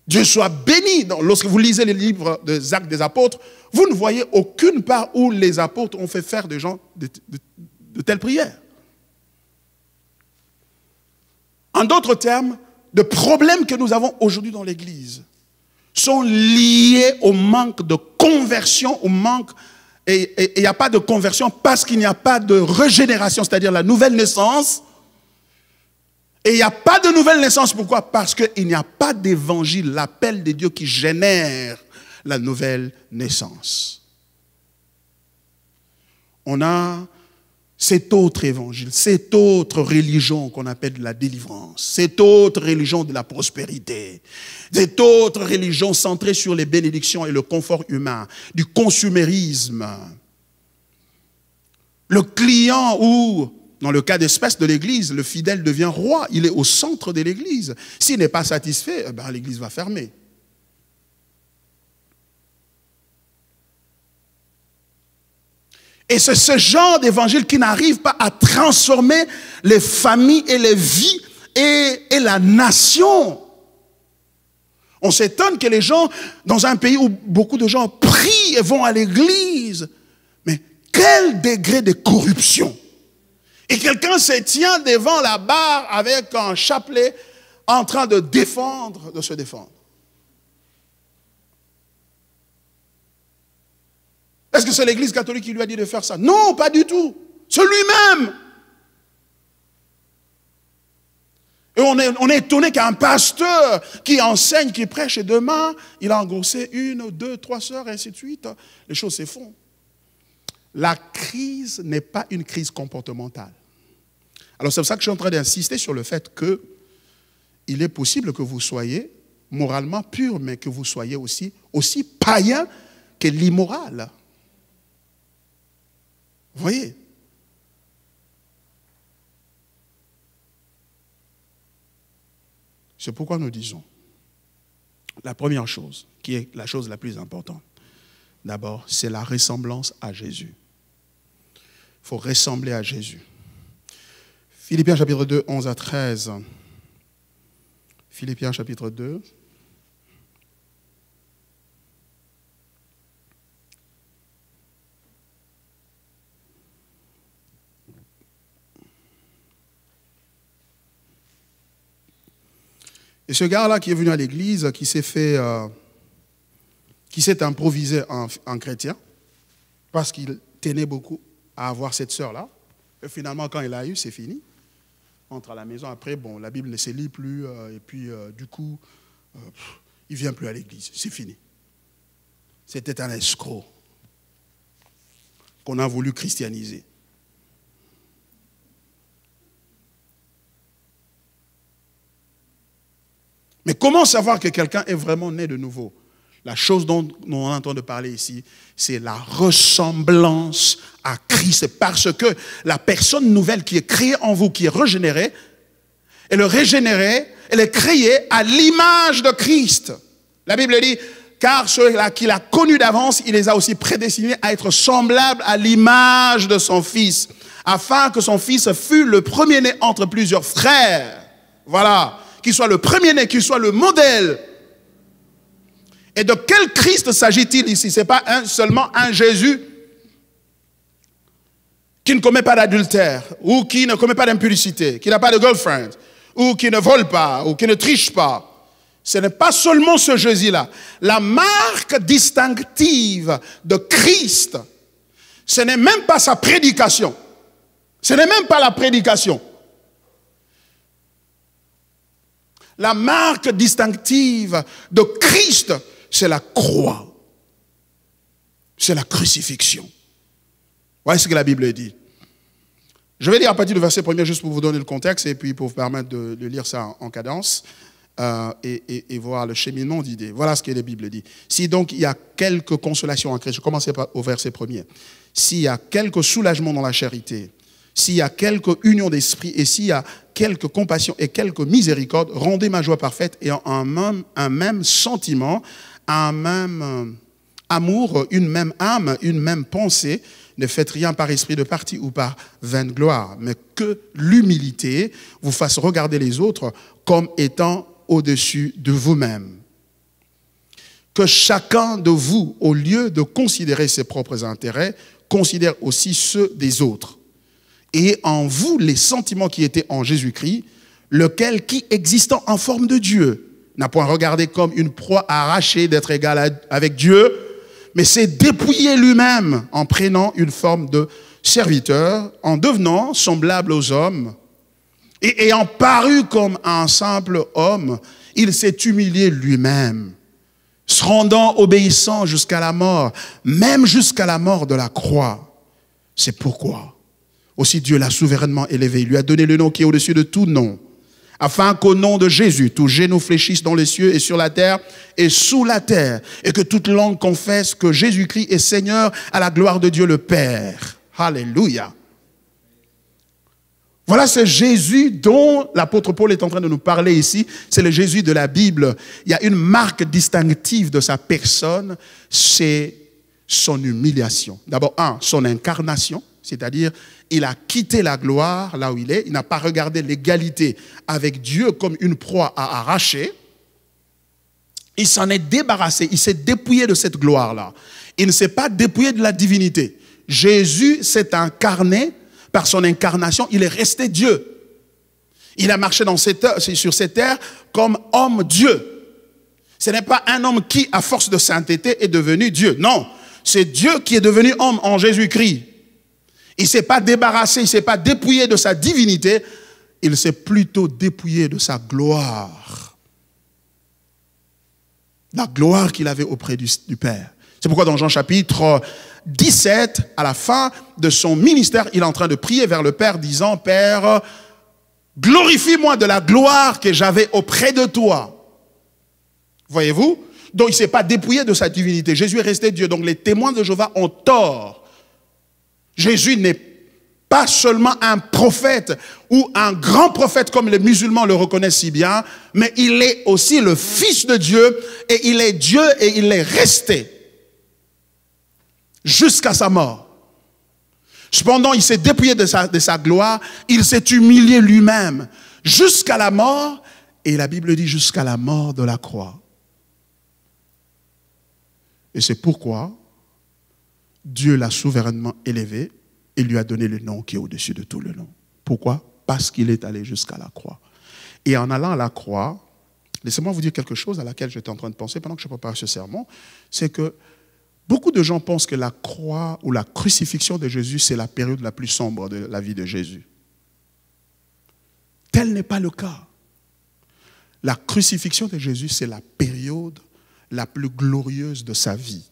[SPEAKER 1] Dieu soit béni. Lorsque vous lisez les livres des Actes des Apôtres, vous ne voyez aucune part où les apôtres ont fait faire des gens de telles prières. En d'autres termes, les problèmes que nous avons aujourd'hui dans l'Église sont liés au manque de conversion, au manque, et il n'y a pas de conversion parce qu'il n'y a pas de régénération, c'est-à-dire la nouvelle naissance. Et il n'y a pas de nouvelle naissance, pourquoi? Parce qu'il n'y a pas d'évangile, l'appel de Dieu qui génère la nouvelle naissance. On a cet autre évangile, cette autre religion qu'on appelle la délivrance, cette autre religion de la prospérité, cette autre religion centrée sur les bénédictions et le confort humain, du consumérisme. Le client ou, dans le cas d'espèce de l'église, le fidèle devient roi, il est au centre de l'église. S'il n'est pas satisfait, l'église va fermer. Et c'est ce genre d'évangile qui n'arrive pas à transformer les familles et les vies et la nation. On s'étonne que les gens, dans un pays où beaucoup de gens prient et vont à l'église, mais quel degré de corruption! Et quelqu'un se tient devant la barre avec un chapelet en train de se défendre. Est-ce que c'est l'Église catholique qui lui a dit de faire ça? Non, pas du tout. C'est lui-même. Et on est étonné qu'un pasteur qui enseigne, qui prêche, et demain, il a engrossé 1, 2, 3 sœurs, et ainsi de suite. Les choses se font. La crise n'est pas une crise comportementale. Alors c'est pour ça que je suis en train d'insister sur le fait qu'il est possible que vous soyez moralement pur, mais que vous soyez aussi païen que l'immoral. Vous voyez? C'est pourquoi nous disons, la première chose, qui est la chose la plus importante, d'abord, c'est la ressemblance à Jésus. Il faut ressembler à Jésus. Philippiens chapitre 2, 11 à 13. Philippiens chapitre 2. Et ce gars-là qui est venu à l'église, qui s'est improvisé en chrétien, parce qu'il tenait beaucoup à avoir cette sœur-là. Et finalement, quand il l'a eu, c'est fini. Entre à la maison, après, bon, la Bible ne se lit plus, et puis du coup, il ne vient plus à l'église. C'est fini. C'était un escroc qu'on a voulu christianiser. Mais comment savoir que quelqu'un est vraiment né de nouveau? La chose dont on entend parler ici, c'est la ressemblance à Christ. Parce que la personne nouvelle qui est créée en vous, qui est régénérée, elle est régénérée, elle est créée à l'image de Christ. La Bible dit, car ceux-là qu'il a connus d'avance, il les a aussi prédestinés à être semblables à l'image de son Fils, afin que son Fils fût le premier-né entre plusieurs frères. Voilà. Qu'il soit le premier-né, qu'il soit le modèle. Et de quel Christ s'agit-il ici? Ce n'est pas seulement un Jésus qui ne commet pas d'adultère, ou qui ne commet pas d'impudicité, qui n'a pas de girlfriend, ou qui ne vole pas, ou qui ne triche pas. Ce n'est pas seulement ce Jésus-là. La marque distinctive de Christ, ce n'est même pas sa prédication. Ce n'est même pas la prédication. La marque distinctive de Christ, c'est la croix. C'est la crucifixion. Voilà ce que la Bible dit. Je vais lire à partir du verset 1er juste pour vous donner le contexte et puis pour vous permettre de lire ça en cadence et voir le cheminement d'idées. Voilà ce que la Bible dit. Si donc il y a quelque consolation en Christ, je commençais au verset 1er. S'il y a quelque soulagement dans la charité, s'il y a quelque union d'esprit et s'il y a quelque compassion et quelque miséricorde, rendez ma joie parfaite et un même sentiment, un même amour, une même âme, une même pensée. Ne faites rien par esprit de parti ou par vaine gloire, mais que l'humilité vous fasse regarder les autres comme étant au-dessus de vous-même. Que chacun de vous, au lieu de considérer ses propres intérêts, considère aussi ceux des autres. Et en vous les sentiments qui étaient en Jésus-Christ, lequel, qui existant en forme de Dieu, n'a point regardé comme une proie arrachée d'être égal avec Dieu, mais s'est dépouillé lui-même en prenant une forme de serviteur, en devenant semblable aux hommes, et ayant paru comme un simple homme, il s'est humilié lui-même, se rendant obéissant jusqu'à la mort, même jusqu'à la mort de la croix. C'est pourquoi aussi Dieu l'a souverainement élevé. Il lui a donné le nom qui est au-dessus de tout nom, afin qu'au nom de Jésus, tout genou fléchisse dans les cieux et sur la terre et sous la terre, et que toute langue confesse que Jésus-Christ est Seigneur à la gloire de Dieu le Père. Alléluia. Voilà ce Jésus dont l'apôtre Paul est en train de nous parler ici. C'est le Jésus de la Bible. Il y a une marque distinctive de sa personne, c'est son humiliation. D'abord, son incarnation, c'est-à-dire il a quitté la gloire là où il est. Il n'a pas regardé l'égalité avec Dieu comme une proie à arracher. Il s'en est débarrassé. Il s'est dépouillé de cette gloire-là. Il ne s'est pas dépouillé de la divinité. Jésus s'est incarné par son incarnation. Il est resté Dieu. Il a marché sur cette terre comme homme-dieu. Ce n'est pas un homme qui, à force de sainteté, est devenu Dieu. Non, c'est Dieu qui est devenu homme en Jésus-Christ. Il ne s'est pas débarrassé, il ne s'est pas dépouillé de sa divinité, il s'est plutôt dépouillé de sa gloire. La gloire qu'il avait auprès du Père. C'est pourquoi dans Jean chapitre 17, à la fin de son ministère, il est en train de prier vers le Père, disant, « Père, glorifie-moi de la gloire que j'avais auprès de toi. » Voyez-vous? Donc il ne s'est pas dépouillé de sa divinité. Jésus est resté Dieu. Donc les témoins de Jéhovah ont tort. Jésus n'est pas seulement un prophète ou un grand prophète comme les musulmans le reconnaissent si bien, mais il est aussi le Fils de Dieu et il est Dieu et il est resté jusqu'à sa mort. Cependant, il s'est dépouillé de sa gloire, il s'est humilié lui-même jusqu'à la mort, et la Bible dit jusqu'à la mort de la croix. Et c'est pourquoi Dieu l'a souverainement élevé et lui a donné le nom qui est au-dessus de tout le nom. Pourquoi? Parce qu'il est allé jusqu'à la croix. Et en allant à la croix, laissez-moi vous dire quelque chose à laquelle j'étais en train de penser pendant que je préparais ce sermon, c'est que beaucoup de gens pensent que la croix ou la crucifixion de Jésus, c'est la période la plus sombre de la vie de Jésus. Tel n'est pas le cas. La crucifixion de Jésus, c'est la période la plus glorieuse de sa vie.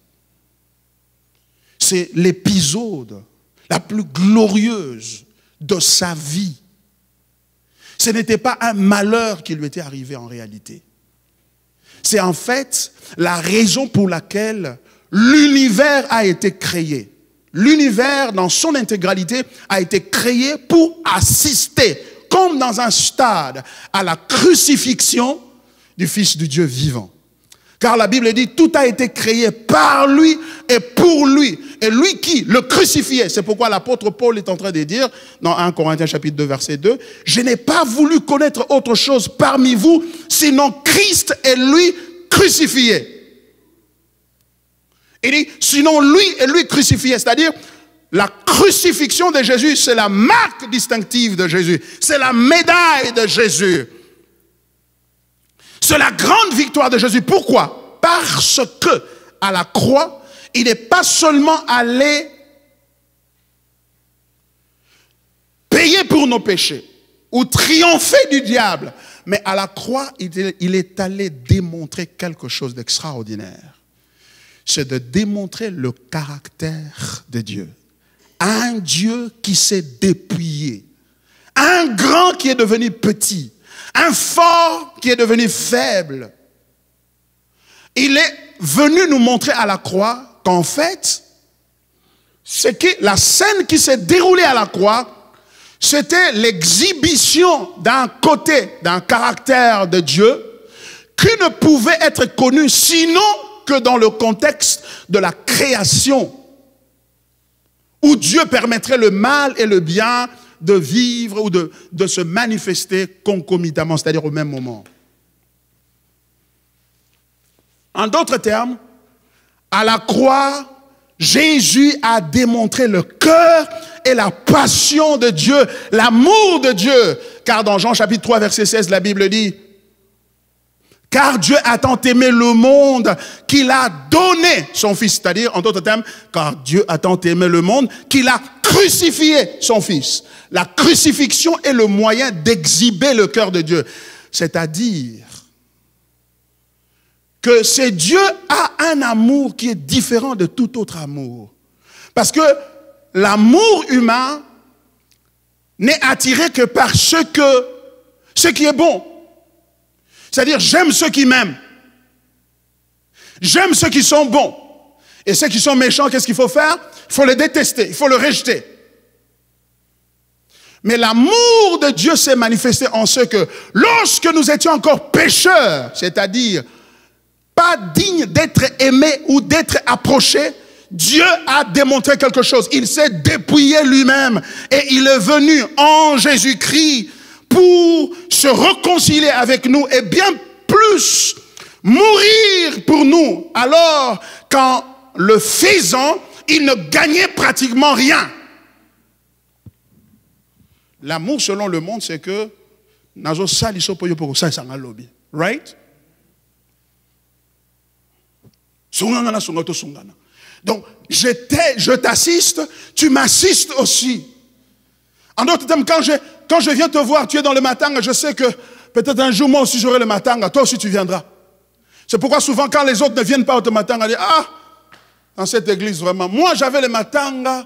[SPEAKER 1] C'est l'épisode la plus glorieuse de sa vie. Ce n'était pas un malheur qui lui était arrivé en réalité. C'est en fait la raison pour laquelle l'univers a été créé. L'univers, dans son intégralité, a été créé pour assister, comme dans un stade, à la crucifixion du Fils du Dieu vivant. Car la Bible dit, tout a été créé par lui et pour lui. Et lui qui le crucifiait. C'est pourquoi l'apôtre Paul est en train de dire, dans 1 Corinthiens chapitre 2, verset 2, « Je n'ai pas voulu connaître autre chose parmi vous, sinon Christ et lui crucifié. » Il dit, sinon lui et lui crucifié. C'est-à-dire, la crucifixion de Jésus, c'est la marque distinctive de Jésus. C'est la médaille de Jésus. C'est la grande victoire de Jésus. Pourquoi? Parce que à la croix, il n'est pas seulement allé payer pour nos péchés ou triompher du diable, mais à la croix, il est allé démontrer quelque chose d'extraordinaire. C'est de démontrer le caractère de Dieu. Un Dieu qui s'est dépouillé. Un grand qui est devenu petit. Un fort qui est devenu faible. Il est venu nous montrer à la croix qu'en fait, la scène qui s'est déroulée à la croix, c'était l'exhibition d'un côté, d'un caractère de Dieu qui ne pouvait être connu sinon que dans le contexte de la création, où Dieu permettrait le mal et le bien de vivre ou de se manifester concomitamment, c'est-à-dire au même moment. En d'autres termes, à la croix, Jésus a démontré le cœur et la passion de Dieu, l'amour de Dieu. Car dans Jean chapitre 3, verset 16, la Bible dit, « Car Dieu a tant aimé le monde qu'il a donné son Fils. » C'est-à-dire, en d'autres termes, car Dieu a tant aimé le monde qu'il a crucifié son Fils. La crucifixion est le moyen d'exhiber le cœur de Dieu. C'est-à-dire que c'est Dieu a un amour qui est différent de tout autre amour. Parce que l'amour humain n'est attiré que par ce qui est bon. C'est-à-dire, j'aime ceux qui m'aiment. J'aime ceux qui sont bons. Et ceux qui sont méchants, qu'est-ce qu'il faut faire? Il faut les détester, il faut le rejeter. Mais l'amour de Dieu s'est manifesté en ce que, lorsque nous étions encore pécheurs, c'est-à-dire pas dignes d'être aimés ou d'être approchés, Dieu a démontré quelque chose. Il s'est dépouillé lui-même et il est venu en Jésus-Christ pour se réconcilier avec nous et bien plus mourir pour nous. Alors qu'en le faisant, il ne gagnait pratiquement rien. L'amour selon le monde, c'est que right? Donc, je t'assiste, tu m'assistes aussi. En d'autres termes, quand je viens te voir, tu es dans le matanga, je sais que peut-être un jour, moi aussi, j'aurai le matanga, toi aussi, tu viendras. C'est pourquoi souvent, quand les autres ne viennent pas au matanga, on dit, ah, dans cette église, vraiment, moi, j'avais le matanga,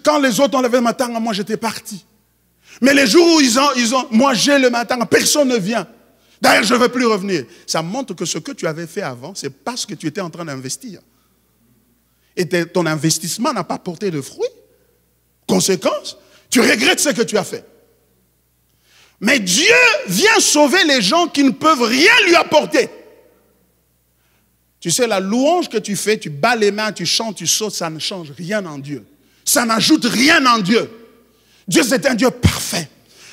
[SPEAKER 1] quand les autres enlevaient le matanga, moi, j'étais parti. Mais les jours où moi, j'ai le matanga, personne ne vient. D'ailleurs, je ne veux plus revenir. Ça montre que ce que tu avais fait avant, c'est parce que tu étais en train d'investir. Et ton investissement n'a pas porté de fruits. Conséquence, Tu regrettes ce que tu as fait. Mais Dieu vient sauver les gens qui ne peuvent rien lui apporter. Tu sais, la louange que tu fais, tu bats les mains, tu chantes, tu sautes, ça ne change rien en Dieu. Ça n'ajoute rien en Dieu. Dieu, c'est un Dieu parfait.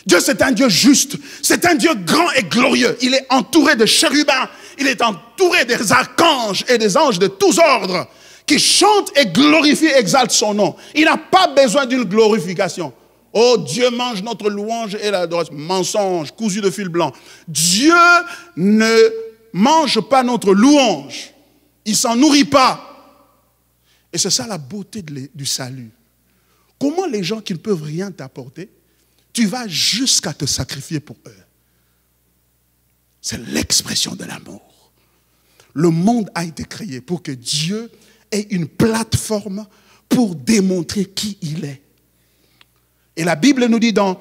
[SPEAKER 1] Dieu, c'est un Dieu juste. C'est un Dieu grand et glorieux. Il est entouré de chérubins. Il est entouré des archanges et des anges de tous ordres qui chantent et glorifient et exaltent son nom. Il n'a pas besoin d'une glorification. Oh, Dieu mange notre louange et l'adoration. Mensonge, cousu de fil blanc. Dieu ne mange pas notre louange. Il ne s'en nourrit pas. Et c'est ça la beauté du salut. Comment les gens qui ne peuvent rien t'apporter, tu vas jusqu'à te sacrifier pour eux. C'est l'expression de l'amour. Le monde a été créé pour que Dieu ait une plateforme pour démontrer qui il est. Et la Bible nous dit dans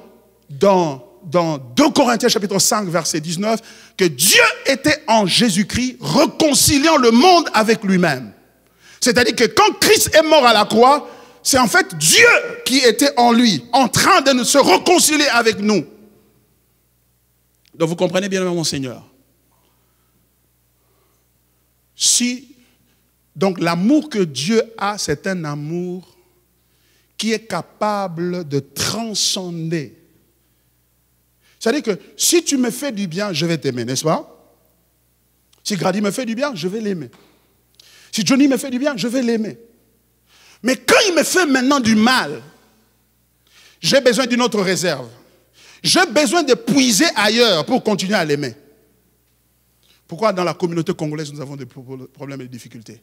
[SPEAKER 1] 2 Corinthiens chapitre 5 verset 19 que Dieu était en Jésus-Christ réconciliant le monde avec lui-même. C'est-à-dire que quand Christ est mort à la croix, c'est en fait Dieu qui était en lui, en train de se réconcilier avec nous. Donc vous comprenez bien, mon Seigneur. Donc l'amour que Dieu a, c'est un amour qui est capable de transcender. C'est-à-dire que si tu me fais du bien, je vais t'aimer, n'est-ce pas? Si Grady me fait du bien, je vais l'aimer. Si Johnny me fait du bien, je vais l'aimer. Mais quand il me fait maintenant du mal, j'ai besoin d'une autre réserve. J'ai besoin de puiser ailleurs pour continuer à l'aimer. Pourquoi dans la communauté congolaise nous avons des problèmes et des difficultés?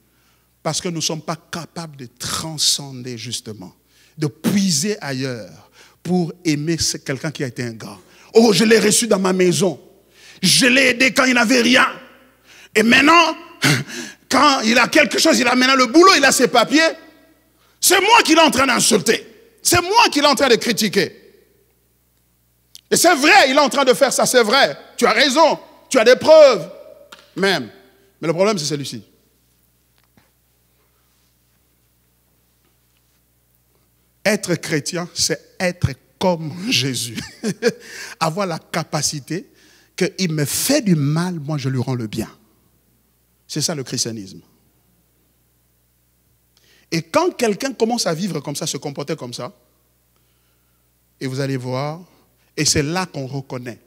[SPEAKER 1] Parce que nous ne sommes pas capables de transcender justement, de puiser ailleurs pour aimer quelqu'un qui a été ingrat. Oh, je l'ai reçu dans ma maison. Je l'ai aidé quand il n'avait rien. Et maintenant, quand il a quelque chose, il a maintenant le boulot, il a ses papiers. C'est moi qui l'ai en train d'insulter. C'est moi qui l'ai en train de critiquer. Et c'est vrai, il est en train de faire ça, c'est vrai. Tu as raison, tu as des preuves. Même. Mais le problème, c'est celui-ci. Être chrétien, c'est être comme Jésus. Avoir la capacité qu'il me fait du mal, moi je lui rends le bien. C'est ça le christianisme. Et quand quelqu'un commence à vivre comme ça, se comporter comme ça, et vous allez voir, et c'est là qu'on reconnaît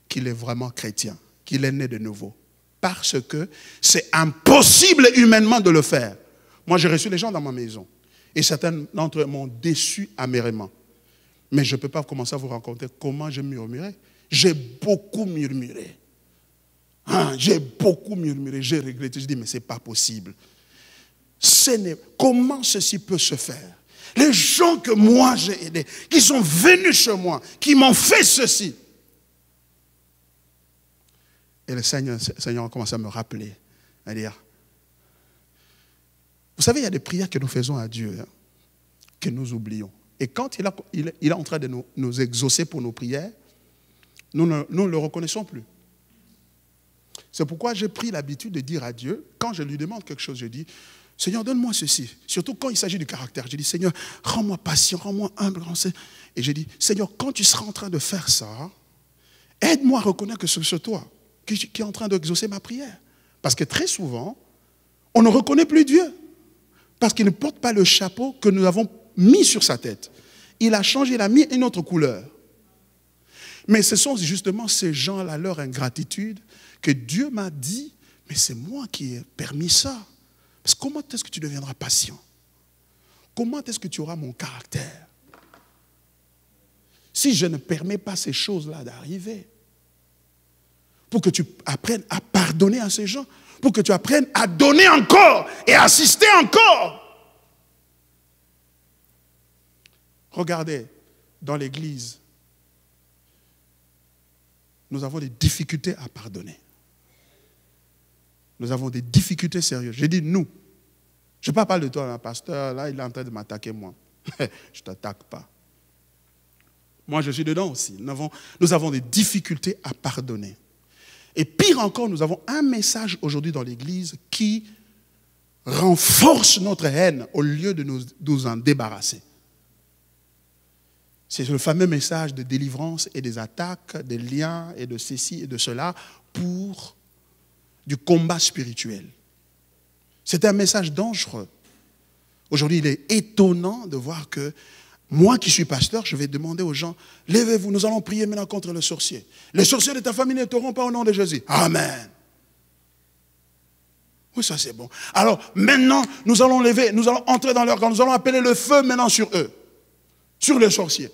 [SPEAKER 1] qu'il est vraiment chrétien, qu'il est né de nouveau. Parce que c'est impossible humainement de le faire. Moi, j'ai reçu les gens dans ma maison. Et certains d'entre eux m'ont déçu amèrement. Mais je ne peux pas commencer à vous raconter comment je murmurais. J'ai beaucoup murmuré. J'ai beaucoup murmuré. J'ai regretté. Je dis, mais ce n'est pas possible. Comment ceci peut se faire? Les gens que moi j'ai aidés, qui sont venus chez moi, qui m'ont fait ceci. Et le Seigneur a commencé à me rappeler, à dire, vous savez, il y a des prières que nous faisons à Dieu, que nous oublions. Et quand il est en train de nous exaucer pour nos prières, nous ne le reconnaissons plus. C'est pourquoi j'ai pris l'habitude de dire à Dieu, quand je lui demande quelque chose, je dis, Seigneur, donne-moi ceci. Surtout quand il s'agit du caractère. Je dis, Seigneur, rends-moi patient, rends-moi humble. Et je dis, Seigneur, quand tu seras en train de faire ça, aide-moi à reconnaître que c'est toi qui est en train d'exaucer ma prière. Parce que très souvent, on ne reconnaît plus Dieu. Parce qu'il ne porte pas le chapeau que nous avons mis sur sa tête. Il a changé, il a mis une autre couleur. Mais ce sont justement ces gens-là, leur ingratitude, que Dieu m'a dit, mais c'est moi qui ai permis ça. Parce que comment est-ce que tu deviendras patient? Comment est-ce que tu auras mon caractère? Si je ne permets pas ces choses-là d'arriver, pour que tu apprennes à pardonner à ces gens, pour que tu apprennes à donner encore et à assister encore. Regardez, dans l'église, nous avons des difficultés à pardonner. Nous avons des difficultés sérieuses. J'ai dit nous. Je ne parle pas de toi, un pasteur, là, il est en train de m'attaquer, moi. Je ne t'attaque pas. Moi, je suis dedans aussi. Nous avons des difficultés à pardonner. Et pire encore, nous avons un message aujourd'hui dans l'église qui renforce notre haine au lieu de nous en débarrasser. C'est le fameux message de délivrance et des attaques, des liens et de ceci et de cela pour du combat spirituel. C'est un message dangereux. Aujourd'hui, il est étonnant de voir que moi qui suis pasteur, je vais demander aux gens, levez-vous, nous allons prier maintenant contre le sorcier. Les sorciers de ta famille ne t'auront pas au nom de Jésus. Amen. Oui, ça c'est bon. Alors maintenant, nous allons lever, nous allons entrer dans leur camp, nous allons appeler le feu maintenant sur eux, sur les sorciers.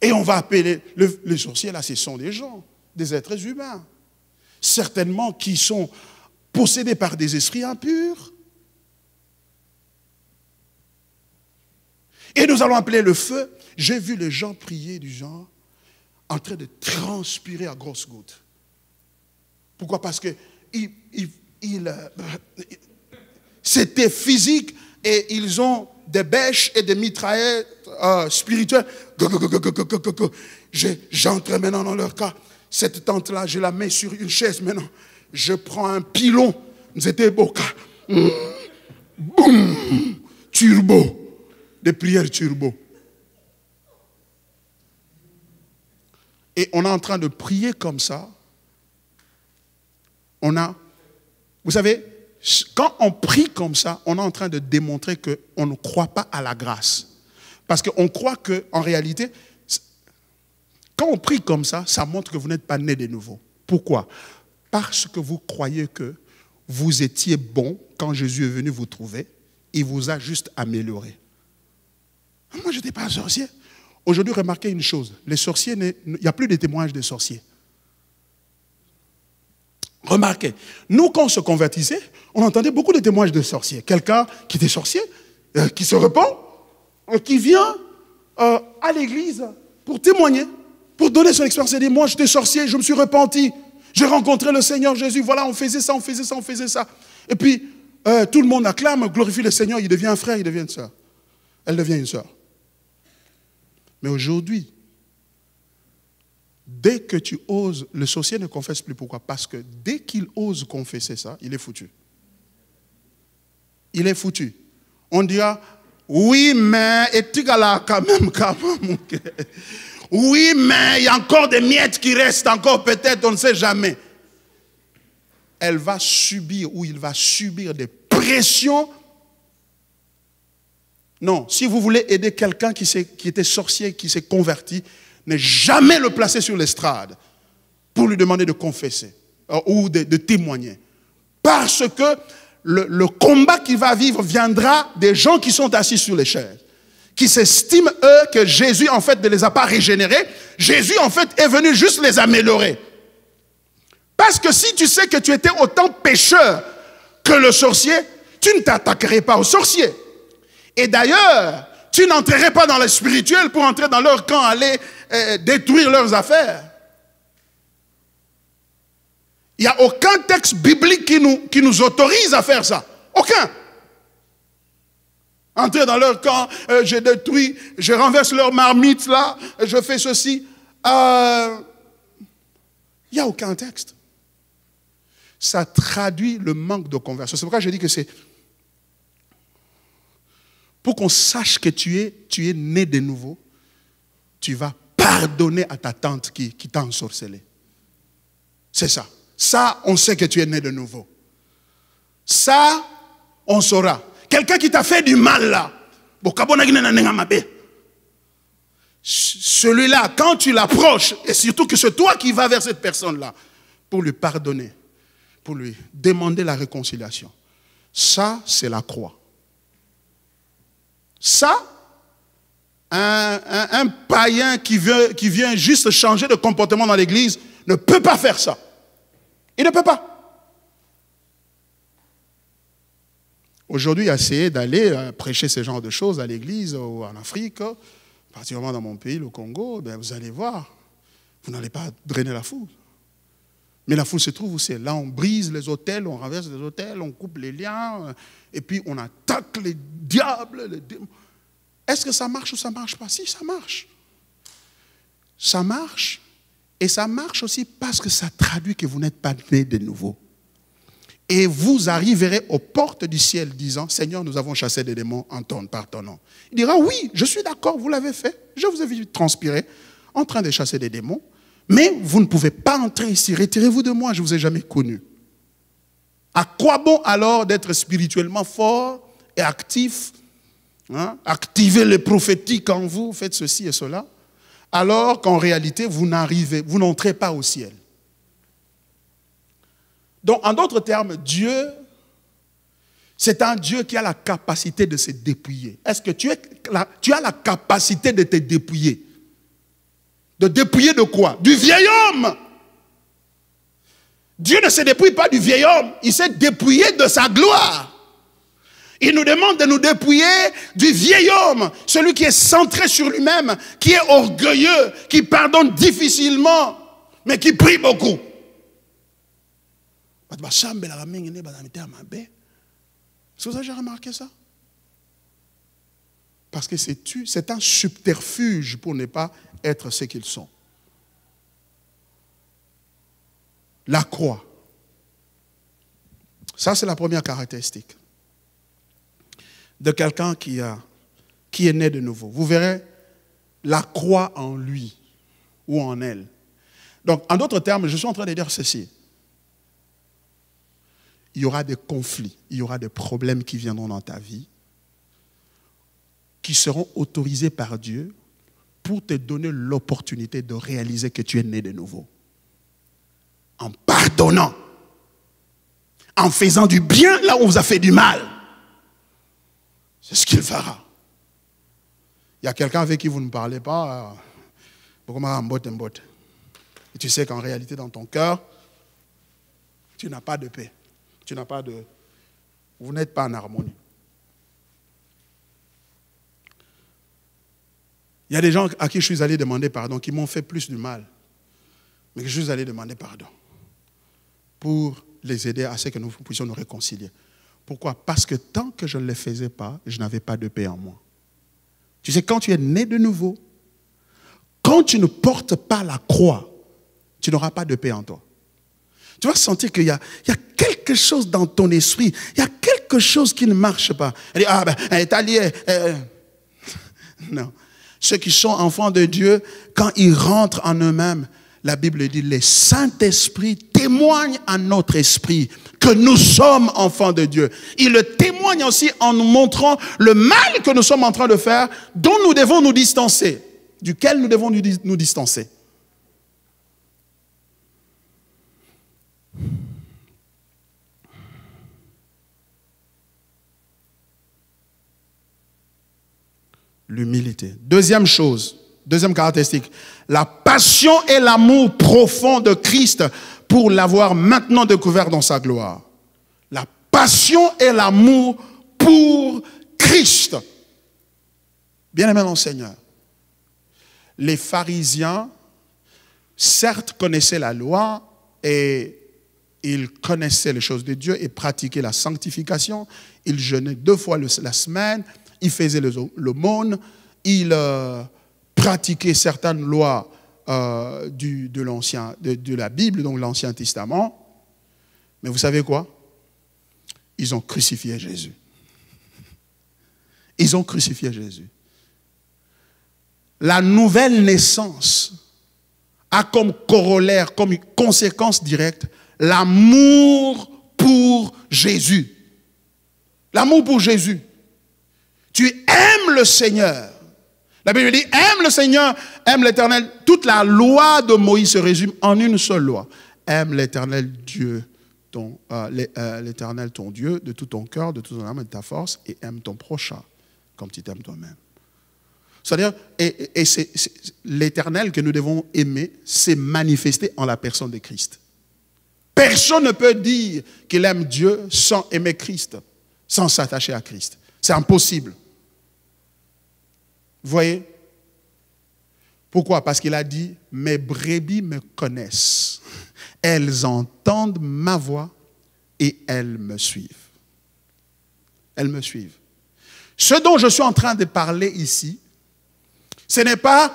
[SPEAKER 1] Et on va appeler, les sorciers là, ce sont des gens, des êtres humains. Certainement qui sont possédés par des esprits impurs. Et nous allons appeler le feu. J'ai vu les gens prier du genre en train de transpirer à grosses gouttes. Pourquoi? Parce que c'était physique et ils ont des bêches et des mitraillettes spirituelles. J'entre maintenant dans leur cas. Cette tente-là, je la mets sur une chaise maintenant. Je prends un pilon. C'était beau. Boum! Turbo. Des prières turbo. Et on est en train de prier comme ça. Vous savez, quand on prie comme ça, on est en train de démontrer qu'on ne croit pas à la grâce. Parce qu'on croit qu'en réalité, quand on prie comme ça, ça montre que vous n'êtes pas né de nouveau. Pourquoi? Parce que vous croyez que vous étiez bon quand Jésus est venu vous trouver. Il vous a juste amélioré. Moi, je n'étais pas un sorcier. Aujourd'hui, remarquez une chose. Les sorciers, il n'y a plus de témoignages de sorciers. Remarquez, nous, quand on se convertissait, on entendait beaucoup de témoignages de sorciers. Quelqu'un qui était sorcier, qui se repent, qui vient à l'église pour témoigner, pour donner son expérience. Il dit, moi, j'étais sorcier, je me suis repenti. J'ai rencontré le Seigneur Jésus. Voilà, on faisait ça, on faisait ça, on faisait ça. Et puis, tout le monde acclame, glorifie le Seigneur. Il devient un frère, il devient une sœur. Elle devient une sœur. Mais aujourd'hui, dès que tu oses, le sorcier ne confesse plus. Pourquoi? Parce que dès qu'il ose confesser ça, il est foutu. Il est foutu. On dira, oui, mais, et tu là quand même, oui, mais il y a encore des miettes qui restent, encore peut-être, on ne sait jamais. Elle va subir, ou il va subir des pressions. Non, si vous voulez aider quelqu'un qui était sorcier, qui s'est converti, ne jamais le placer sur l'estrade pour lui demander de confesser ou de témoigner. Parce que le combat qu'il va vivre viendra des gens qui sont assis sur les chaises, qui s'estiment, eux, que Jésus, en fait, ne les a pas régénérés. Jésus, en fait, est venu juste les améliorer. Parce que si tu sais que tu étais autant pécheur que le sorcier, tu ne t'attaquerais pas au sorcier. Et d'ailleurs, tu n'entrerais pas dans le spirituel pour entrer dans leur camp, aller détruire leurs affaires. Il n'y a aucun texte biblique qui nous autorise à faire ça. Aucun. Entrer dans leur camp, je détruis, je renverse leur marmite là, je fais ceci. Il n'y a aucun texte. Ça traduit le manque de conversion. C'est pourquoi je dis que c'est pour qu'on sache que tu es né de nouveau, tu vas pardonner à ta tante qui t'a ensorcelé. C'est ça. Ça, on sait que tu es né de nouveau. Ça, on saura. Quelqu'un qui t'a fait du mal là, celui-là, quand tu l'approches, et surtout que c'est toi qui vas vers cette personne-là, pour lui pardonner, pour lui demander la réconciliation, ça, c'est la croix. Ça, un païen qui vient juste changer de comportement dans l'église ne peut pas faire ça. Il ne peut pas. Aujourd'hui, essayez d'aller prêcher ce genre de choses à l'église ou en Afrique, particulièrement dans mon pays, le Congo, ben vous allez voir, vous n'allez pas drainer la foule. Mais la foule se trouve où c'est? Là, on brise les autels, on renverse les autels, on coupe les liens, et puis on attaque les diables, les démons. Est-ce que ça marche ou ça ne marche pas? Si, ça marche. Ça marche, et ça marche aussi parce que ça traduit que vous n'êtes pas né de nouveau. et vous arriverez aux portes du ciel disant, Seigneur, nous avons chassé des démons par ton nom. Il dira, oui, je suis d'accord, vous l'avez fait. Je vous ai vu transpirer en train de chasser des démons, mais vous ne pouvez pas entrer ici. Retirez-vous de moi, je ne vous ai jamais connu. À quoi bon alors d'être spirituellement fort et actif, hein? Activez le prophétique en vous, faites ceci et cela, alors qu'en réalité, vous n'entrez pas au ciel. Donc, en d'autres termes, Dieu, c'est un Dieu qui a la capacité de se dépouiller. Est-ce que tu as la capacité de te dépouiller? De dépouiller de quoi? Du vieil homme. Dieu ne se dépouille pas du vieil homme, il s'est dépouillé de sa gloire. Il nous demande de nous dépouiller du vieil homme, celui qui est centré sur lui-même, qui est orgueilleux, qui pardonne difficilement, mais qui prie beaucoup. Est-ce que vous avez déjà remarqué ça? Parce que c'est un subterfuge pour ne pas être ce qu'ils sont. La croix. Ça, c'est la première caractéristique de quelqu'un qui est né de nouveau. Vous verrez la croix en lui ou en elle. Donc, en d'autres termes, je suis en train de dire ceci. Il y aura des conflits, il y aura des problèmes qui viendront dans ta vie, qui seront autorisés par Dieu pour te donner l'opportunité de réaliser que tu es né de nouveau. En pardonnant, en faisant du bien là où on vous a fait du mal. C'est ce qu'il fera. Il y a quelqu'un avec qui vous ne parlez pas, et tu sais qu'en réalité, dans ton cœur, tu n'as pas de paix. Vous n'êtes pas en harmonie. Il y a des gens à qui je suis allé demander pardon, qui m'ont fait plus du mal, mais que je suis allé demander pardon pour les aider à ce que nous puissions nous réconcilier. Pourquoi? Parce que tant que je ne le faisais pas, je n'avais pas de paix en moi. Tu sais, quand tu es né de nouveau, quand tu ne portes pas la croix, tu n'auras pas de paix en toi. Tu vas sentir qu'il y a quelque chose dans ton esprit, il y a quelque chose qui ne marche pas. Elle dit, t'as lié. Non. Ceux qui sont enfants de Dieu, quand ils rentrent en eux-mêmes, la Bible dit, le Saint-Esprit témoigne à notre esprit que nous sommes enfants de Dieu. Il le témoigne aussi en nous montrant le mal que nous sommes en train de faire, dont nous devons nous distancer, duquel nous devons nous distancer. L'humilité. Deuxième chose, deuxième caractéristique, la passion et l'amour profond de Christ pour l'avoir maintenant découvert dans sa gloire. La passion et l'amour pour Christ. Bien-aimés dans le Seigneur, les pharisiens, certes, connaissaient la loi et ils connaissaient les choses de Dieu et pratiquaient la sanctification. Ils jeûnaient 2 fois la semaine. Il faisait l'aumône, il pratiquait certaines lois de la Bible, donc l'Ancien Testament. Mais vous savez quoi? Ils ont crucifié Jésus. Ils ont crucifié Jésus. La nouvelle naissance a comme corollaire, comme conséquence directe, l'amour pour Jésus. L'amour pour Jésus. Tu aimes le Seigneur. La Bible dit, aime le Seigneur, aime l'Éternel. Toute la loi de Moïse se résume en une seule loi. Aime l'Éternel Dieu, l'Éternel ton Dieu, de tout ton cœur, de toute ton âme et de ta force, et aime ton prochain comme tu t'aimes toi-même. C'est-à-dire, et c'est l'Éternel que nous devons aimer, c'est manifesté en la personne de Christ. Personne ne peut dire qu'il aime Dieu sans aimer Christ, sans s'attacher à Christ. C'est impossible. Vous voyez? Pourquoi? Parce qu'il a dit, mes brebis me connaissent. Elles entendent ma voix et elles me suivent. Elles me suivent. Ce dont je suis en train de parler ici, ce n'est pas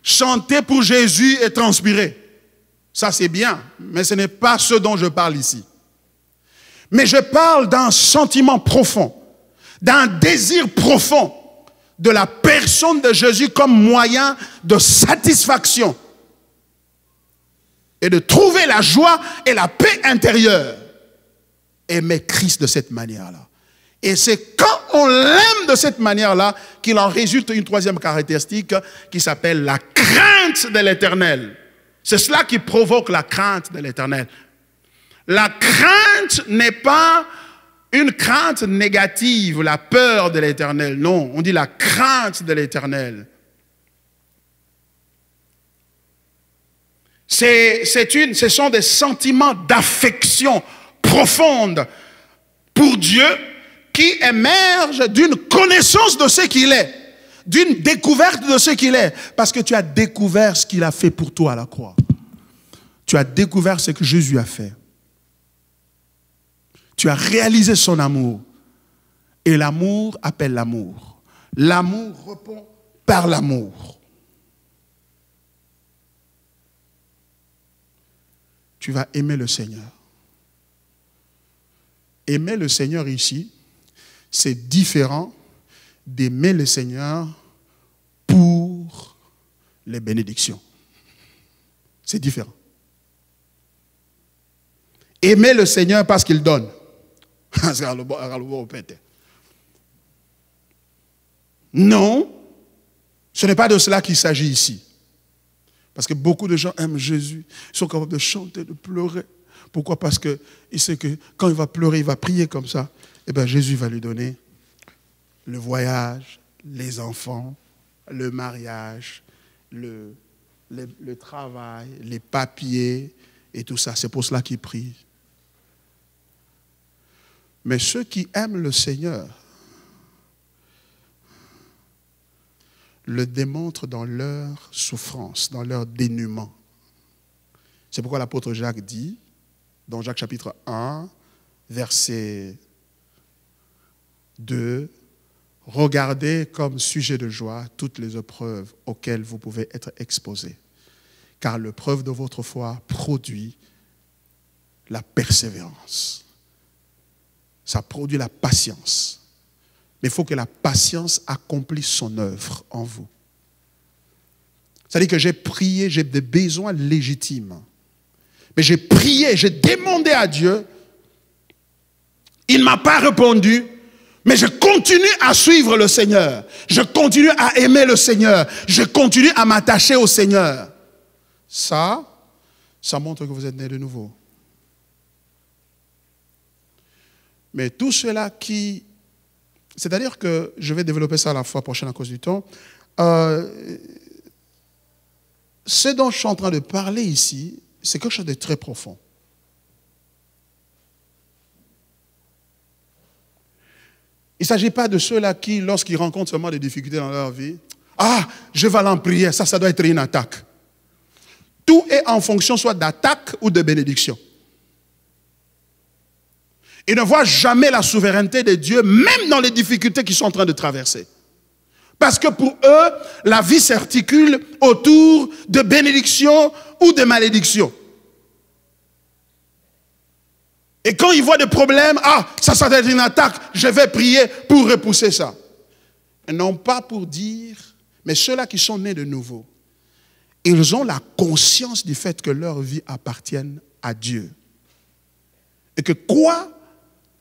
[SPEAKER 1] chanter pour Jésus et transpirer. Ça c'est bien, mais ce n'est pas ce dont je parle ici. Mais je parle d'un sentiment profond, d'un désir profond de la personne de Jésus comme moyen de satisfaction et de trouver la joie et la paix intérieure. Aimer Christ de cette manière-là. Et c'est quand on l'aime de cette manière-là qu'il en résulte une troisième caractéristique qui s'appelle la crainte de l'Éternel. C'est cela qui provoque la crainte de l'Éternel. La crainte n'est pas une crainte négative, la peur de l'Éternel. Non, on dit la crainte de l'Éternel. Ce sont des sentiments d'affection profonde pour Dieu qui émergent d'une connaissance de ce qu'il est, d'une découverte de ce qu'il est, parce que tu as découvert ce qu'il a fait pour toi à la croix. Tu as découvert ce que Jésus a fait. Tu as réalisé son amour. Et l'amour appelle l'amour. L'amour répond par l'amour. Tu vas aimer le Seigneur. Aimer le Seigneur ici, c'est différent d'aimer le Seigneur pour les bénédictions. C'est différent. Aimer le Seigneur parce qu'il donne. Non, ce n'est pas de cela qu'il s'agit ici. Parce que beaucoup de gens aiment Jésus, ils sont capables de chanter, de pleurer. Pourquoi? Parce qu'il sait que quand il va pleurer, il va prier comme ça. Et bien Jésus va lui donner le voyage, les enfants, le mariage, le travail, les papiers et tout ça. C'est pour cela qu'il prie. Mais ceux qui aiment le Seigneur le démontrent dans leur souffrance, dans leur dénuement. C'est pourquoi l'apôtre Jacques dit, dans Jacques chapitre 1, verset 2, « Regardez comme sujet de joie toutes les épreuves auxquelles vous pouvez être exposés, car l'épreuve de votre foi produit la persévérance. » Ça produit la patience. Mais il faut que la patience accomplisse son œuvre en vous. C'est-à-dire que j'ai prié, j'ai des besoins légitimes. Mais j'ai prié, j'ai demandé à Dieu. Il ne m'a pas répondu. Mais je continue à suivre le Seigneur. Je continue à aimer le Seigneur. Je continue à m'attacher au Seigneur. Ça montre que vous êtes né de nouveau. Mais tout cela qui... C'est-à-dire que je vais développer ça à la fois prochaine à cause du temps. Ce dont je suis en train de parler ici, c'est quelque chose de très profond. Il ne s'agit pas de ceux-là qui, lorsqu'ils rencontrent seulement des difficultés dans leur vie, « Ah, je vais aller en prière, ça doit être une attaque. » Tout est en fonction soit d'attaque ou de bénédiction. Ils ne voient jamais la souveraineté de Dieu, même dans les difficultés qu'ils sont en train de traverser. Parce que pour eux, la vie s'articule autour de bénédictions ou de malédictions. Et quand ils voient des problèmes, ça doit être une attaque, je vais prier pour repousser ça. Et non pas pour dire, mais ceux-là qui sont nés de nouveau, ils ont la conscience du fait que leur vie appartient à Dieu. Et que quoi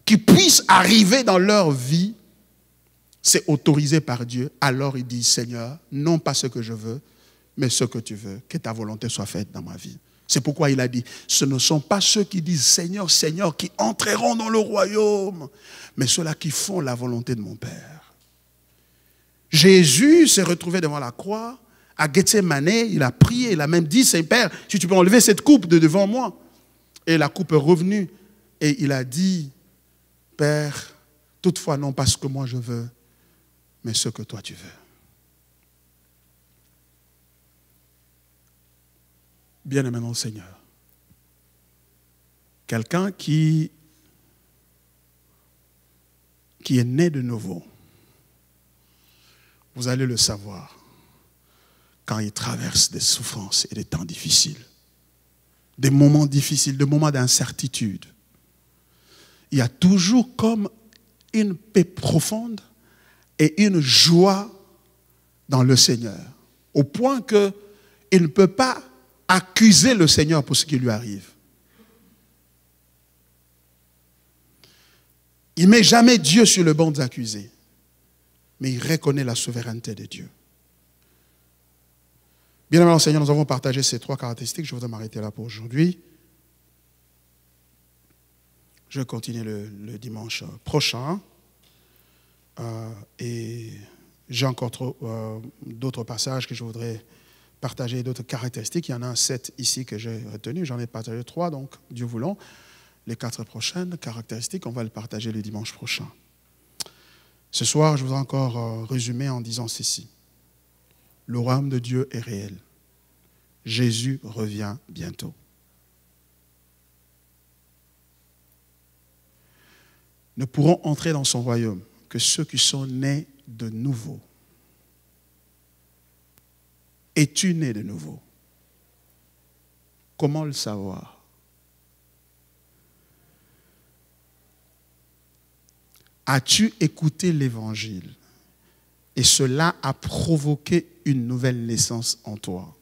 [SPEAKER 1] qui puisse arriver dans leur vie, c'est autorisé par Dieu. Alors ils disent, Seigneur, non pas ce que je veux, mais ce que tu veux, que ta volonté soit faite dans ma vie. C'est pourquoi il a dit, ce ne sont pas ceux qui disent Seigneur, Seigneur, qui entreront dans le royaume, mais ceux-là qui font la volonté de mon Père. Jésus s'est retrouvé devant la croix, à Gethsémane, il a prié, il a même dit, Saint-Père, si tu peux enlever cette coupe de devant moi. Et la coupe est revenue, et il a dit, Père, toutefois non pas ce que moi je veux, mais ce que toi tu veux. Bien-aimé dans le Seigneur, quelqu'un qui est né de nouveau, vous allez le savoir quand il traverse des souffrances et des temps difficiles, des moments difficiles, des moments d'incertitude. il y a toujours comme une paix profonde et une joie dans le Seigneur, au point qu'il ne peut pas accuser le Seigneur pour ce qui lui arrive. Il ne met jamais Dieu sur le banc des accusés, mais il reconnaît la souveraineté de Dieu. Bien aimé Seigneur, nous avons partagé ces 3 caractéristiques. Je voudrais m'arrêter là pour aujourd'hui. Je vais continuer le dimanche prochain. Et j'ai encore d'autres passages que je voudrais partager, d'autres caractéristiques. Il y en a 7 ici que j'ai retenues. J'en ai partagé 3, donc Dieu voulant. Les 4 prochaines caractéristiques, on va les partager le dimanche prochain. Ce soir, je voudrais encore résumer en disant ceci. Le royaume de Dieu est réel. Jésus revient bientôt. Ne pourront entrer dans son royaume que ceux qui sont nés de nouveau. Es-tu né de nouveau? Comment le savoir? As-tu écouté l'évangile et cela a provoqué une nouvelle naissance en toi?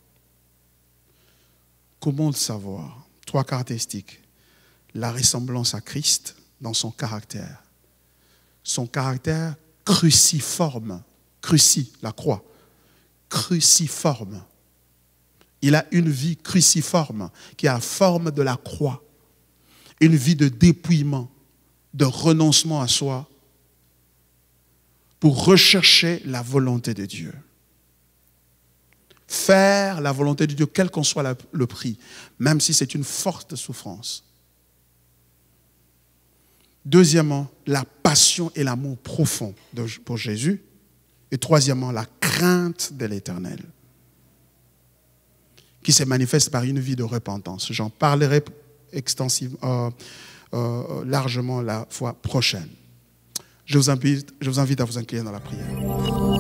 [SPEAKER 1] Comment le savoir? 3 caractéristiques. La ressemblance à Christ dans son caractère. Son caractère cruciforme. La croix. Cruciforme. Il a une vie cruciforme qui a la forme de la croix. Une vie de dépouillement, de renoncement à soi pour rechercher la volonté de Dieu. Faire la volonté de Dieu, quel qu'en soit le prix, même si c'est une forte souffrance. Deuxièmement, la passion et l'amour profond pour Jésus. Et troisièmement, la crainte de l'Éternel, qui se manifeste par une vie de repentance. J'en parlerai extensivement, largement la fois prochaine. Je vous invite à vous incliner dans la prière.